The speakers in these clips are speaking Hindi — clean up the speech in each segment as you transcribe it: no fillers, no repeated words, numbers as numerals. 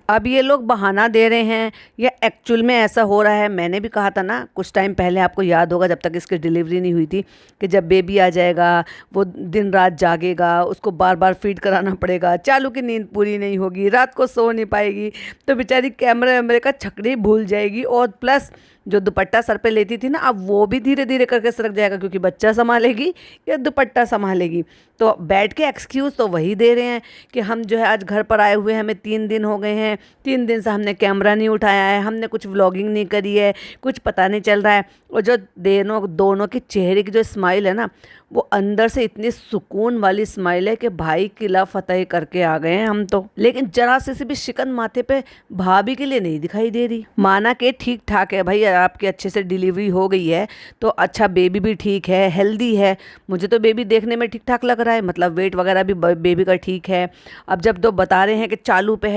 अब ये लोग बहाना दे रहे हैं या एक्चुअल में ऐसा हो रहा है। मैंने भी कहा था ना कुछ टाइम पहले, आपको याद होगा, जब तक इसकी डिलीवरी नहीं हुई थी, कि जब बेबी आ जाएगा वो दिन रात जागेगा, उसको बार बार फीड कराना पड़ेगा, चालू की नींद पूरी नहीं होगी, रात को सो नहीं पाएगी, तो बेचारी कैमरे वैमरे का छकड़ी भूल जाएगी। और प्लस जो दुपट्टा सर पे लेती थी ना, अब वो भी धीरे धीरे करके सरक जाएगा, क्योंकि बच्चा संभालेगी या दुपट्टा संभालेगी। तो बैठ के एक्सक्यूज़ तो वही दे रहे हैं कि हम जो है आज घर पर आए हुए हैं, हमें 3 दिन हो गए हैं, 3 दिन से हमने कैमरा नहीं उठाया है, हमने कुछ व्लॉगिंग नहीं करी है, कुछ पता नहीं चल रहा है। और जो दोनों के चेहरे की जो स्माइल है ना, वो अंदर से इतनी सुकून वाली स्माइल है कि भाई किला फतेह करके आ गए हैं हम तो। लेकिन जरा से भी शिकन माथे पे भाभी के लिए नहीं दिखाई दे रही। माना कि ठीक ठाक है भाई, आपकी अच्छे से डिलीवरी हो गई है तो अच्छा, बेबी भी ठीक है, हेल्दी है। मुझे तो बेबी देखने में ठीक ठाक लग रहा है, मतलब वेट वगैरह भी बेबी का ठीक है। अब जब तो बता रहे हैं कि चालू पे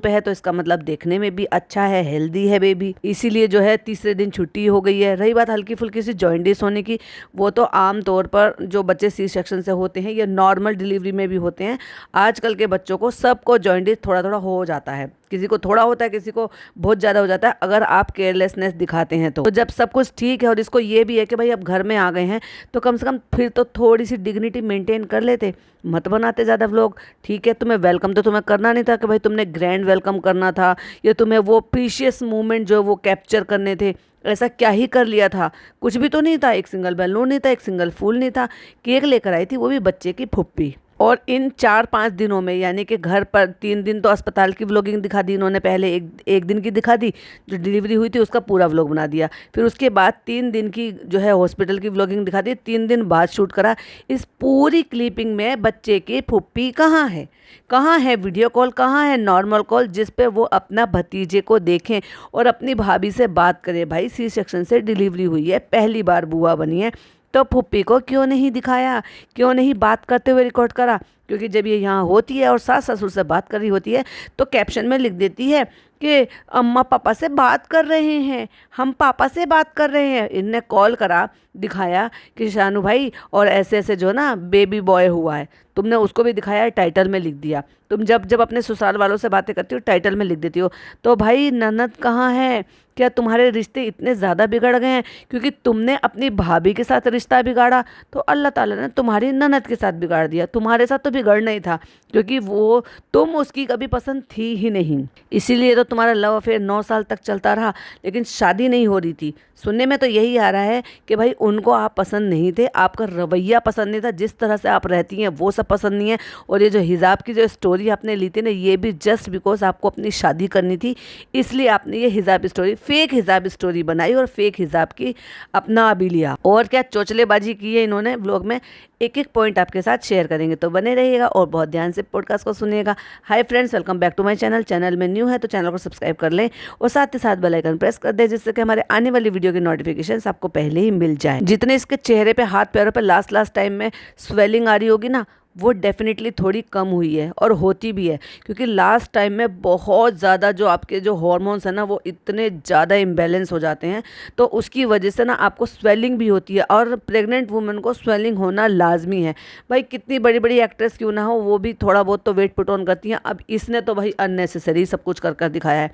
है, तो इसका मतलब देखने में भी अच्छा है, हेल्दी है बेबी। इसीलिए जो है तीसरे दिन छुट्टी हो गई है। रही बात हल्की फुल्की सी जॉइंटिस होने की, वो तो आम तौर पर जो बच्चे सी सेक्शन से होते हैं या नॉर्मल डिलीवरी में भी होते हैं, आजकल के बच्चों को सबको जॉइंटिस थोड़ा थोड़ा हो जाता है। किसी को थोड़ा होता है, किसी को बहुत ज़्यादा हो जाता है, अगर आप केयरलेसनेस दिखाते हैं तो जब सब कुछ ठीक है और इसको ये भी है कि भाई अब घर में आ गए हैं, तो कम से कम फिर तो थोड़ी सी डिग्निटी मेंटेन कर लेते, मत बनाते ज़्यादा व्लॉग। ठीक है, तुम्हें वेलकम तो तुम्हें करना नहीं था कि भाई तुमने ग्रैंड वेलकम करना था, या तुम्हें वो प्रीशियस मोमेंट जो वो कैप्चर करने थे, ऐसा क्या ही कर लिया था? कुछ भी तो नहीं था, एक सिंगल बैलून नहीं था, एक सिंगल फूल नहीं था। केक लेकर आई थी, वो भी बच्चे की फुप्पी। और इन 4-5 दिनों में, यानी कि घर पर 3 दिन तो अस्पताल की व्लॉगिंग दिखा दी इन्होंने, पहले एक दिन की दिखा दी, जो डिलीवरी हुई थी उसका पूरा व्लॉग बना दिया। फिर उसके बाद 3 दिन की जो है हॉस्पिटल की व्लॉगिंग दिखा दी, 3 दिन बाद शूट करा। इस पूरी क्लिपिंग में बच्चे की फुप्पी कहाँ है? कहाँ है वीडियो कॉल, कहाँ है नॉर्मल कॉल, जिस पे वो अपना भतीजे को देखें और अपनी भाभी से बात करें? भाई सी सेक्शन से डिलीवरी हुई है, पहली बार बुआ बनी है, तो फुप्पी को क्यों नहीं दिखाया, क्यों नहीं बात करते हुए रिकॉर्ड करा? क्योंकि जब ये यहाँ होती है और सास ससुर से बात कर रही होती है, तो कैप्शन में लिख देती है कि अम्मा पापा से बात कर रहे हैं, हम पापा से बात कर रहे हैं। इनने कॉल करा, दिखाया कि शानू भाई और ऐसे ऐसे जो ना बेबी बॉय हुआ है, तुमने उसको भी दिखाया, टाइटल में लिख दिया। तुम जब अपने ससुराल वालों से बातें करती हो, टाइटल में लिख देती हो। तो भाई ननद कहाँ है? क्या तुम्हारे रिश्ते इतने ज़्यादा बिगड़ गए हैं क्योंकि तुमने अपनी भाभी के साथ रिश्ता बिगाड़ा, तो अल्लाह ताला ने तुम्हारी ननद के साथ बिगाड़ दिया। तुम्हारे साथ तो बिगड़ना ही था, क्योंकि वो तुम उसकी कभी पसंद थी ही नहीं। इसीलिए तो तुम्हारा लव अफेयर 9 साल तक चलता रहा, लेकिन शादी नहीं हो रही थी। सुनने में तो यही आ रहा है कि भाई उनको आप पसंद नहीं थे, आपका रवैया पसंद नहीं था, जिस तरह से आप रहती हैं वो सब पसंद नहीं है। और ये जो हिजाब की जो स्टोरी आपने ली थी ना, ये भी जस्ट बिकॉज आपको अपनी शादी करनी थी, इसलिए आपने ये हिजाब स्टोरी, फेक हिजाब स्टोरी बनाई और फेक हिजाब की अपना भी लिया। और क्या चोचलेबाजी की है इन्होंने व्लॉग में, एक एक पॉइंट आपके साथ शेयर करेंगे, तो बने रहिएगा और बहुत ध्यान से पॉडकास्ट को सुनिएगा। Hi friends, welcome back to my channel. Channel में न्यू है तो चैनल को सब्सक्राइब कर लें और साथ ही साथ बेल आइकन प्रेस कर दें, जिससे कि हमारे आने वाली वीडियो की नोटिफिकेशंस आपको पहले ही मिल जाए। जितने इसके चेहरे पे, हाथ पैरों पे लास्ट टाइम में स्वेलिंग आ रही होगी ना, वो डेफिनेटली थोड़ी कम हुई है और होती भी है, क्योंकि लास्ट टाइम में बहुत ज़्यादा जो आपके जो हार्मोन्स हैं ना, वो इतने ज़्यादा इम्बैलेंस हो जाते हैं, तो उसकी वजह से ना आपको स्वेलिंग भी होती है। और प्रेग्नेंट वुमेन को स्वेलिंग होना लाजमी है। भाई कितनी बड़ी बड़ी एक्ट्रेस क्यों ना हो, वो भी थोड़ा बहुत तो वेट पुट ऑन करती हैं। अब इसने तो भाई अननेसेसरी सब कुछ कर कर दिखाया है।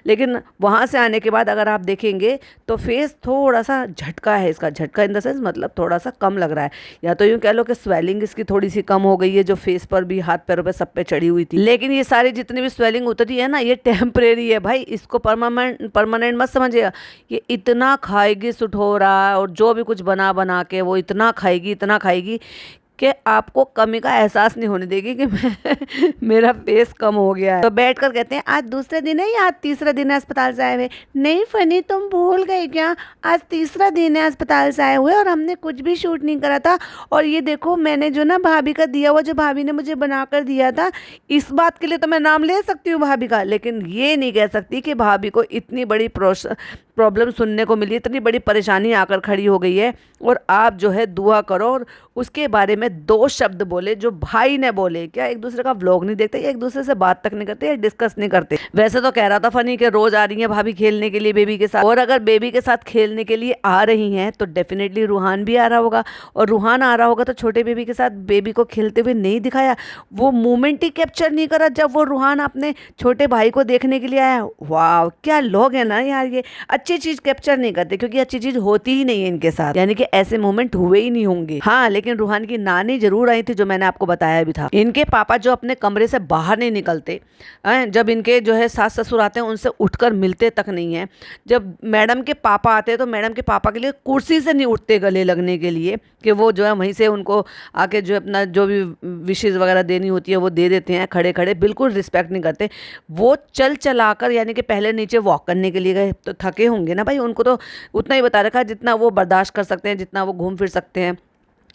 लेकिन वहाँ से आने के बाद अगर आप देखेंगे तो फेस थोड़ा सा झटका है इसका, झटका इन द सेंस मतलब थोड़ा सा कम लग रहा है, या तो यूँ कह लो कि स्वेलिंग इसकी थोड़ी सी कम हो गई है, जो फेस पर भी, हाथ पैरों पे, सब पे चढ़ी हुई थी। लेकिन ये सारी जितनी भी स्वेलिंग उतरी है ना, ये टेम्परेरी है भाई, इसको परमानेंट मत समझिएगा। ये इतना खाएगी सुठोरा और जो भी कुछ बना बना के वो इतना खाएगी कि आपको कमी का एहसास नहीं होने देगी कि मेरा फेस कम हो गया है। तो बैठकर कहते हैं आज दूसरा दिन है या आज तीसरा दिन है अस्पताल से आए हुए? नहीं फनी, तुम भूल गए क्या? आज तीसरा दिन है अस्पताल से आए हुए और हमने कुछ भी शूट नहीं करा था। और ये देखो, मैंने जो ना भाभी का दिया हुआ, जो भाभी ने मुझे बना कर दिया था, इस बात के लिए तो मैं नाम ले सकती हूँ भाभी का, लेकिन ये नहीं कह सकती कि भाभी को इतनी बड़ी प्रॉब्लम सुनने को मिली, इतनी बड़ी परेशानी आकर खड़ी हो गई है। और आप जो है दुआ करो और उसके बारे में 2 शब्द बोले जो भाई ने बोले। क्या एक दूसरे का व्लॉग नहीं देखते, एक दूसरे से बात तक नहीं करते या डिस्कस नहीं करते। वैसे तो कह रहा था फनी कि रोज आ रही है भाभी खेलने के लिए बेबी के साथ, और अगर बेबी के साथ खेलने के लिए आ रही हैं तो डेफिनेटली रूहान भी आ रहा होगा, और रूहान आ रहा होगा तो छोटे बेबी के साथ बेबी को खेलते हुए नहीं दिखाया, वो मोमेंट ही कैप्चर नहीं करा जब वो रूहान अपने छोटे भाई को देखने के लिए आया। वाह क्या लोग हैं ना यार, ये अच्छी चीज कैप्चर नहीं करते क्योंकि अच्छी चीज होती ही नहीं है इनके साथ, यानी कि ऐसे मोमेंट हुए ही नहीं होंगे। हाँ लेकिन रूहान की नानी जरूर आई थी, जो मैंने आपको बताया भी था। इनके पापा जो अपने कमरे से बाहर नहीं निकलते, जब इनके जो है सास ससुर आते हैं उनसे उठकर मिलते तक नहीं है। जब मैडम के पापा आते हैं तो मैडम के पापा के लिए कुर्सी से नहीं उठते गले लगने के लिए, कि वो जो है वहीं से उनको आके जो अपना जो भी विशेष वगैरह देनी होती है वो दे देते हैं खड़े खड़े, बिल्कुल रिस्पेक्ट नहीं करते। वो चल चलाकर, यानी कि पहले नीचे वॉक करने के लिए गए तो थके होंगे ना भाई, उनको तो उतना ही बता रखा है जितना वो बर्दाश्त कर सकते हैं, जितना वो घूम फिर सकते हैं,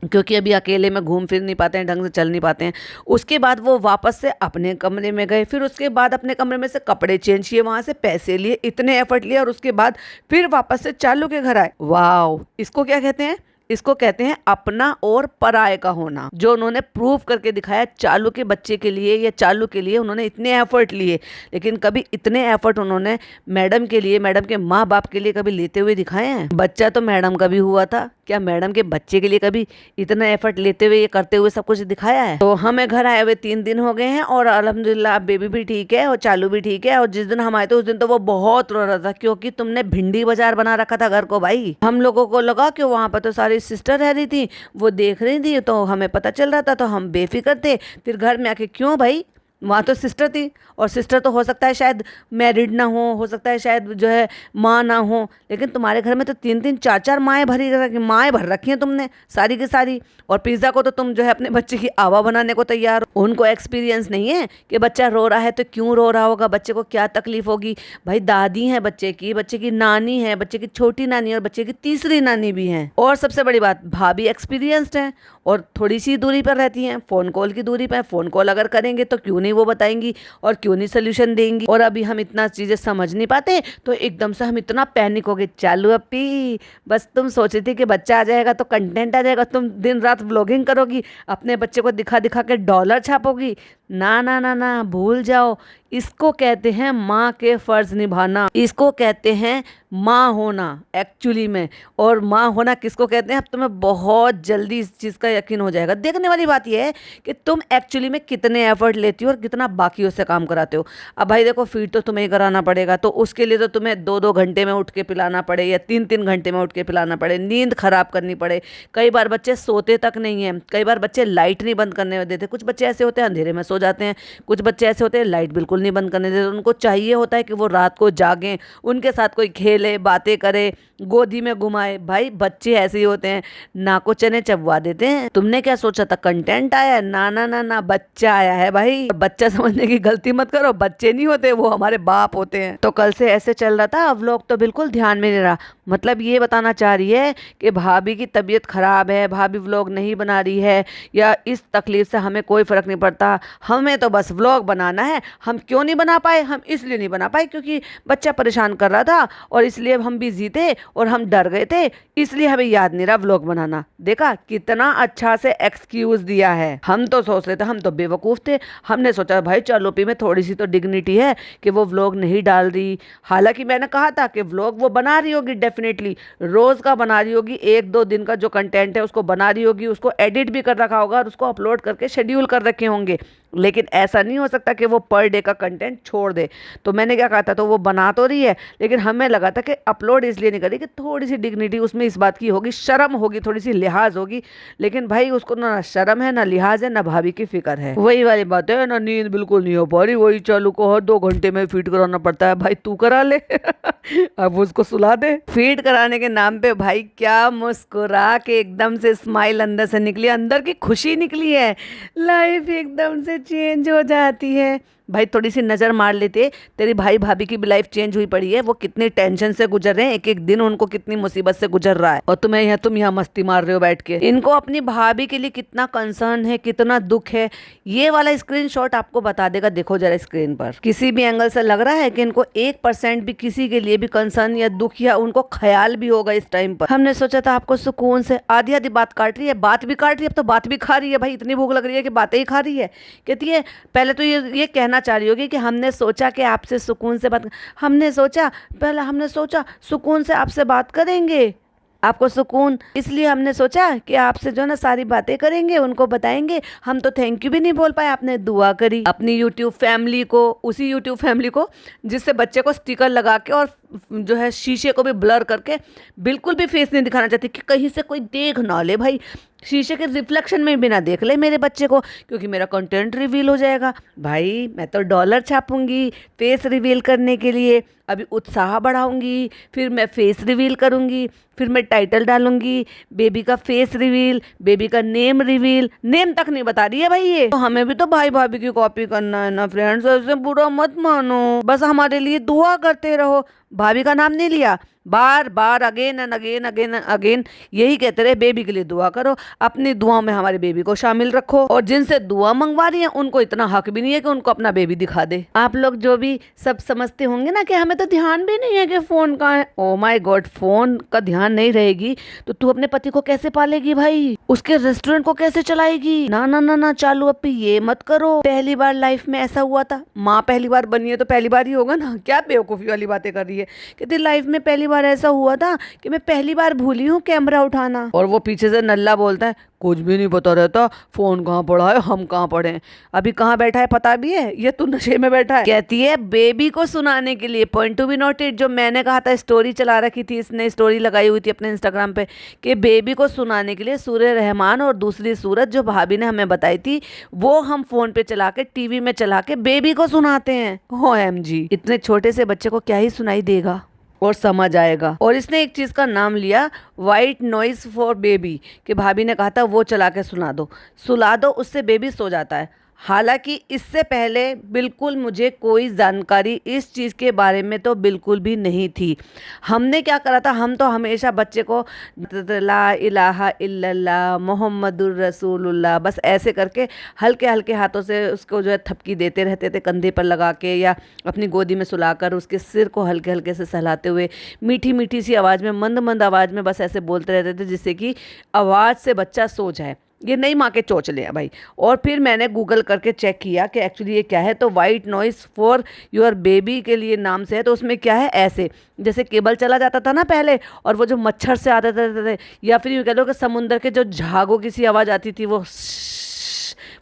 क्योंकि अभी अकेले में घूम फिर नहीं पाते हैं, ढंग से चल नहीं पाते हैं। उसके बाद वो वापस से अपने कमरे में गए, फिर उसके बाद अपने कमरे में से कपड़े चेंज किए, वहाँ से पैसे लिए, इतने एफर्ट लिए, और उसके बाद फिर वापस से चालू के घर आए। वाह, इसको क्या कहते हैं? इसको कहते हैं अपना और पराये का होना, जो उन्होंने प्रूव करके दिखाया। चालू के बच्चे के लिए या चालू के लिए उन्होंने इतने एफर्ट लिए, लेकिन कभी इतने एफर्ट उन्होंने मैडम के लिए, मैडम के माँ बाप के लिए कभी लेते हुए दिखाए हैं? बच्चा तो मैडम का भी हुआ था, क्या मैडम के बच्चे के लिए कभी इतना एफर्ट लेते हुए, ये करते हुए सब कुछ दिखाया है? तो हमें घर आए हुए 3 दिन हो गए हैं और अल्हम्दुलिल्लाह बेबी भी ठीक है और चालू भी ठीक है। और जिस दिन हम आए थे उस दिन तो वो बहुत रो रहा था, क्योंकि तुमने भिंडी बाजार बना रखा था घर को भाई। हम लोगों को लगा कि वहाँ पर तो सारी सिस्टर रह रही थी, वो देख रही थी, तो हमें पता चल रहा था, तो हम बेफिक्र थे। फिर घर में आके क्यों भाई, वहाँ तो सिस्टर थी, और सिस्टर तो हो सकता है शायद मैरिड ना हो सकता है शायद जो है माँ ना हो, लेकिन तुम्हारे घर में तो 3-3 4-4 माएँ भर रखी हैं तुमने सारी की सारी। और पिज़्ज़ा को तो तुम जो है अपने बच्चे की आवा बनाने को तैयार हो। उनको एक्सपीरियंस नहीं है कि बच्चा रो रहा है तो क्यों रो रहा होगा, बच्चे को क्या तकलीफ होगी। भाई दादी है बच्चे की नानी है, बच्चे की छोटी नानी और बच्चे की तीसरी नानी भी है। और सबसे बड़ी बात, भाभी एक्सपीरियंस्ड है और थोड़ी सी दूरी पर रहती हैं, फ़ोन कॉल की दूरी पर। फ़ोन कॉल अगर करेंगे तो क्यों नहीं वो बताएंगी और क्यों नहीं सोल्यूशन देंगी। और अभी हम इतना चीज़ें समझ नहीं पाते तो एकदम से हम इतना पैनिक हो गए। चालू अपी, बस तुम सोची थी कि बच्चा आ जाएगा तो कंटेंट आ जाएगा, तुम दिन रात व्लॉगिंग करोगी, अपने बच्चे को दिखा दिखा के डॉलर छापोगी। ना ना ना ना, भूल जाओ। इसको कहते हैं माँ के फर्ज निभाना, इसको कहते हैं माँ होना एक्चुअली में। और माँ होना किसको कहते हैं, अब तुम्हें बहुत जल्दी इस चीज़ का यकीन हो जाएगा। देखने वाली बात यह है कि तुम एक्चुअली में कितने एफर्ट लेती हो और कितना बाकियों से काम कराते हो। अब भाई देखो, फीड तो तुम्हें ही कराना पड़ेगा, तो उसके लिए तो तुम्हें 2-2 घंटे में उठ के पिलाना पड़े या 3-3 घंटे में उठ के पिलाना पड़े, नींद खराब करनी पड़े। कई बार बच्चे सोते तक नहीं हैं, कई बार बच्चे लाइट नहीं बंद करने देते। कुछ बच्चे ऐसे होते हैं अंधेरे में सो जाते हैं, कुछ बच्चे ऐसे होते हैं लाइट बिल्कुल नहीं बंद करने देते। उनको चाहिए होता है कि वो रात को जागें, उनके साथ कोई खेले, बातें करे, गोदी में घुमाए। भाई बच्चे ऐसे ही होते हैं, नाको चने चबवा देते हैं। तुमने क्या सोचा था कंटेंट आया? ना ना ना ना, बच्चा आया है भाई। बच्चा समझने की गलती मत करो, बच्चे नहीं होते, वो हमारे बाप होते हैं। तो कल से ऐसे चल रहा था, अब लोग तो बिल्कुल ध्यान में नहीं रहा। मतलब ये बताना चाह रही है कि भाभी की तबीयत खराब है, भाभी व्लॉग नहीं बना रही है, या इस तकलीफ से हमें कोई फ़र्क नहीं पड़ता, हमें तो बस व्लॉग बनाना है। हम क्यों नहीं बना पाए? हम इसलिए नहीं बना पाए क्योंकि बच्चा परेशान कर रहा था, और इसलिए हम बिजी थे और हम डर गए थे, इसलिए हमें याद नहीं रहा व्लॉग बनाना। देखा कितना अच्छा से एक्सक्यूज़ दिया है। हम तो सोच रहे थे, हम तो बेवकूफ़ थे, हमने सोचा भाई चालोपी में थोड़ी सी तो डिग्निटी है कि वो व्लॉग नहीं डाल रही। हालांकि मैंने कहा था कि व्लॉग वो बना रही होगी, डेफिनेटली रोज़ का बना रही होगी, 1-2 दिन का जो कंटेंट है उसको बना रही होगी, उसको एडिट भी कर रखा होगा और उसको अपलोड करके शेड्यूल कर रखे होंगे। लेकिन ऐसा नहीं हो सकता कि वो पर डे का कंटेंट छोड़ दे। तो मैंने क्या कहा था, तो वो बना तो रही है, लेकिन हमें लगा था कि अपलोड इसलिए नहीं करी कि थोड़ी सी डिग्निटी उसमें इस बात की होगी, शर्म होगी, थोड़ी सी लिहाज होगी। लेकिन भाई उसको ना शर्म है, ना लिहाज है, ना भाभी की फिक्र है। वही वाली बात है ना, नींद बिल्कुल नहीं हो पा रही, वही चालू को हर 2 घंटे में फीड कराना पड़ता है। भाई तू करा ले अब उसको सुला दे। फीड कराने के नाम पे भाई क्या मुस्कुरा के एकदम से स्माइल अंदर से निकली, अंदर की खुशी निकली है, लाइफ एकदम से चेंज हो जाती है। भाई थोड़ी सी नज़र मार लेते, तेरी भाई भाभी की भी लाइफ चेंज हुई पड़ी है, वो कितनी टेंशन से गुजर रहे हैं, एक एक दिन उनको कितनी मुसीबत से गुजर रहा है, और तुम यहाँ मस्ती मार रहे हो बैठ के। इनको अपनी भाभी के लिए कितना कंसर्न है, कितना दुख है, ये वाला स्क्रीनशॉट आपको बता देगा। देखो जरा स्क्रीन पर, किसी भी एंगल से लग रहा है कि इनको 1% भी किसी के लिए भी कंसर्न या दुख या उनको ख्याल भी होगा इस टाइम पर। हमने सोचा था आपको सुकून से, आधी आधी बात काट रही है, बात भी काट रही है, अब तो बात भी खा रही है भाई, इतनी भूख लग रही है कि बातें ही खा रही है। कहती है पहले तो ये कहना चाह रही होगी कि हमने सोचा कि आपसे सुकून से बात, हमने सोचा सुकून से आपसे बात करेंगे, आपको सुकून, इसलिए हमने सोचा कि आपसे जो ना सारी बातें करेंगे, उनको बताएंगे। हम तो थैंक यू भी नहीं बोल पाए, आपने दुआ करी अपनी यूट्यूब फैमिली को, उसी यूट्यूब फैमिली को जिससे बच्चे को स्टिकर लगा के और जो है शीशे को भी ब्लर करके, बिल्कुल भी फेस नहीं दिखाना चाहती कि कहीं से कोई देख ना ले भाई, शीशे के रिफ्लेक्शन में भी ना देख ले मेरे बच्चे को, क्योंकि मेरा कंटेंट रिवील हो जाएगा। भाई मैं तो डॉलर छापूंगी फेस रिवील करने के लिए, अभी उत्साह बढ़ाऊंगी, फिर मैं फेस रिवील करूंगी, फिर मैं टाइटल डालूंगी, बेबी का फेस रिवील, बेबी का नेम रिवील, नेम तक नहीं बता रही है भाई ये। तो हमें भी तो भाई भाभी की कॉपी करना है ना फ्रेंड्स, ऐसे बुरा मत मानो, बस हमारे लिए दुआ करते रहो। भाभी का नाम नहीं लिया, बार बार again and again again again यही कहते रहे, बेबी के लिए दुआ करो, अपनी दुआओं में हमारे बेबी को शामिल रखो। और जिनसे दुआ मंगवा रही है उनको इतना हक भी नहीं है कि उनको अपना बेबी दिखा दे। आप लोग जो भी सब समझते होंगे ना कि हमें तो ध्यान भी नहीं है कि फोन कहाँ है, ओ माय गॉड, फोन का ध्यान नहीं रहेगी तो तू अपने पति को कैसे पालेगी भाई, उसके रेस्टोरेंट को कैसे चलाएगी? ना ना ना ना चालू अपी ये मत करो। पहली बार लाइफ में ऐसा हुआ था, माँ पहली बार बनी है तो पहली बार ही होगा ना, क्या बेवकूफ़ी वाली बातें कर रही है। कहती लाइफ में पहली बार ऐसा हुआ था कि मैं पहली बार भूली हूँ कैमरा उठाना। और वो पीछे से नल्ला बोलता है कुछ भी नहीं पता रहता, फोन कहाँ पड़ा है, हम कहाँ पड़े हैं, अभी कहाँ बैठा है पता भी है, ये तू नशे में बैठा है। कहती है बेबी को सुनाने के लिए, पॉइंट टू बी नोटेड, जो मैंने कहा था स्टोरी चला रखी थी, इसने स्टोरी लगाई हुई थी अपने इंस्टाग्राम पे कि बेबी को सुनाने के लिए सूर्य रहमान और दूसरी सूरत जो भाभी ने हमें बताई थी वो हम फोन पे चला के, टीवी में चला के बेबी को सुनाते हैं। OMG, इतने छोटे से बच्चे को क्या ही सुनाई देगा और समझ आएगा। और इसने एक चीज़ का नाम लिया वाइट नॉइज फॉर बेबी, कि भाभी ने कहा था वो चला के सुला दो, उससे बेबी सो जाता है। हालांकि इससे पहले बिल्कुल मुझे कोई जानकारी इस चीज़ के बारे में तो बिल्कुल भी नहीं थी। हमने क्या करा था, हम तो हमेशा बच्चे को ला इलाहा इल्लल्लाह मोहम्मदुर रसूलुल्लाह बस ऐसे करके हल्के हल्के हाथों से उसको जो है थपकी देते रहते थे, कंधे पर लगा के या अपनी गोदी में सुलाकर उसके सिर को हल्के हल्के से सहलाते हुए मीठी मीठी सी आवाज़ में, मंद मंद आवाज़ में बस ऐसे बोलते रहते थे जिससे कि आवाज़ से बच्चा सो जाए। ये नई माँ के चोचले हैं भाई। और फिर मैंने गूगल करके चेक किया कि एक्चुअली ये क्या है, तो white noise for your baby के लिए नाम से है। तो उसमें क्या है, ऐसे जैसे केबल चला जाता था ना पहले, और वो जो मच्छर से आते थे या फिर यूँ कह लो कि समुंदर के जो झागों की सी आवाज़ आती थी, वो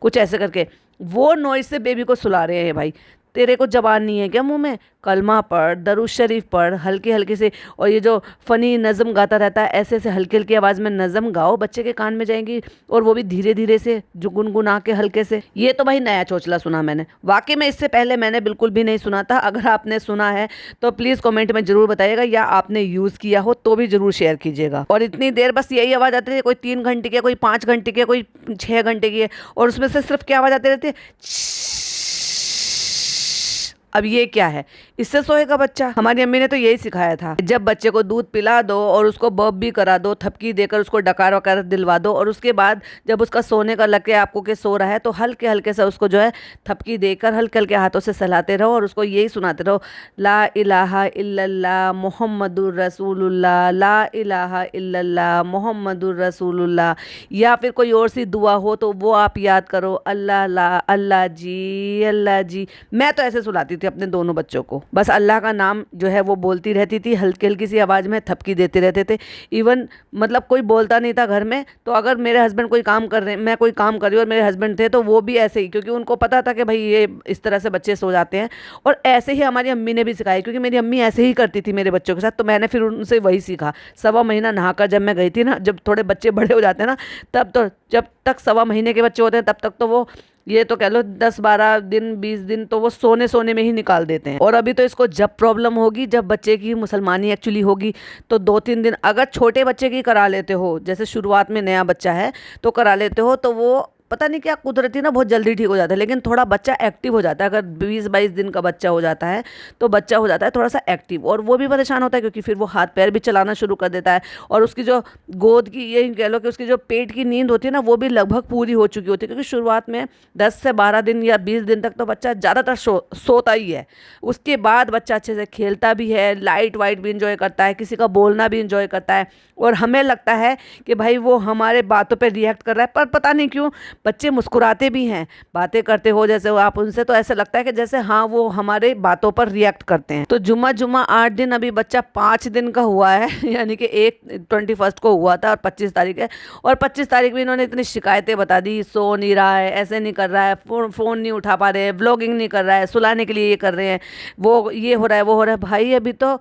कुछ ऐसे करके, वो नॉइस से बेबी को सुला रहे हैं भाई। तेरे को जबान नहीं है क्या मुंह में? कलमा पढ़, दरूद शरीफ पढ़ हल्के हल्के से, और ये जो फ़नी नज़म गाता रहता है ऐसे ऐसे हल्के हल्की आवाज़ में नज़म गाओ, बच्चे के कान में जाएंगी, और वो भी धीरे धीरे से जो गुनगुना के हल्के से। ये तो भाई नया चोचला सुना मैंने, वाकई में इससे पहले मैंने बिल्कुल भी नहीं सुना था। अगर आपने सुना है तो प्लीज़ कॉमेंट में ज़रूर बताइएगा, या आपने यूज़ किया हो तो भी ज़रूर शेयर कीजिएगा। और इतनी देर बस यही आवाज़ आती थी, कोई 3 घंटे की है, कोई 5 घंटे की है, कोई 6 घंटे की है, और उसमें से सिर्फ क्या आवाज़ आती रहती है, अब ये क्या है, इससे सोएगा बच्चा? हमारी अम्मी ने तो यही सिखाया था, जब बच्चे को दूध पिला दो और उसको बर्प भी करा दो, थपकी देकर उसको डकार वकार दिलवा दो, और उसके बाद जब उसका सोने का लगे आपको कि सो रहा है तो हल्के हल्के से उसको जो है थपकी देकर हल्के हल्के हाथों से सहलाते रहो, और उसको यही सुनाते रहो, ला इलाहा इल्लल्लाह मोहम्मदुर रसूलुल्लाह, ला इलाहा इल्लल्लाह मोहम्मदुर रसूलुल्लाह। या फिर कोई और सी दुआ हो तो वो आप याद करो, अल्लाह ला अल्लाह जी अल्लाह जी। मैं तो ऐसे सुलाती थी अपने दोनों बच्चों को, बस अल्लाह का नाम जो है वो बोलती रहती थी, हल्की हल्की सी आवाज़ में थपकी देते रहते थे। इवन मतलब कोई बोलता नहीं था घर में, तो अगर मेरे हस्बैंड कोई काम कर रहे हैं, मैं कोई काम कर रही हूँ और मेरे हस्बैंड थे, तो वो भी ऐसे ही, क्योंकि उनको पता था कि भाई ये इस तरह से बच्चे सो जाते हैं। और ऐसे ही हमारी अम्मी ने भी सिखाया, क्योंकि मेरी अम्मी ऐसे ही करती थी मेरे बच्चों के साथ, तो मैंने फिर उनसे वही सीखा। 1.25 महीना नहाकर जब मैं गई थी ना, जब थोड़े बच्चे बड़े हो जाते हैं ना, तब तो जब तक 1.25 महीने के बच्चे होते हैं तब तक तो वो ये तो कह लो 10-12 दिन 20 दिन तो वो सोने में ही निकाल देते हैं। और अभी तो इसको जब प्रॉब्लम होगी, जब बच्चे की मुसलमानी एक्चुअली होगी, तो 2-3 दिन अगर छोटे बच्चे की करा लेते हो, जैसे शुरुआत में नया बच्चा है तो करा लेते हो, तो वो पता नहीं क्या कुदरती ना बहुत जल्दी ठीक हो जाता है, लेकिन थोड़ा बच्चा एक्टिव हो जाता है। अगर 20-22 दिन का बच्चा हो जाता है तो बच्चा हो जाता है थोड़ा सा एक्टिव, और वो भी परेशान होता है क्योंकि फिर वो हाथ पैर भी चलाना शुरू कर देता है। और उसकी जो गोद की, ये कह लो कि उसकी जो पेट की नींद होती है ना, वो भी लगभग पूरी हो चुकी होती है, क्योंकि शुरुआत में 10 से 12 दिन या 20 दिन तक तो बच्चा ज़्यादातर सोता ही है। उसके बाद बच्चा अच्छे से खेलता भी है, लाइट वाइट भी इंजॉय करता है, किसी का बोलना भी इंजॉय करता है, और हमें लगता है कि भाई वो हमारे बातों पे रिएक्ट कर रहा है। पर पता नहीं क्यों बच्चे मुस्कुराते भी हैं बातें करते हो जैसे वो आप उनसे, तो ऐसा लगता है कि जैसे हाँ वो हमारे बातों पर रिएक्ट करते हैं। तो जुम्मा 8 दिन, अभी बच्चा 5 दिन का हुआ है यानी कि एक 21 को हुआ था और 25 तारीख है, और 25 तारीख में इन्होंने इतनी शिकायतें बता दी, सो नहीं रहा है, ऐसे नहीं कर रहा है, फ़ोन नहीं उठा पा रहे हैं, व्लॉगिंग नहीं कर रहा है, सुलाने के लिए ये कर रहे हैं, वो ये हो रहा है वो हो रहा है। भाई अभी तो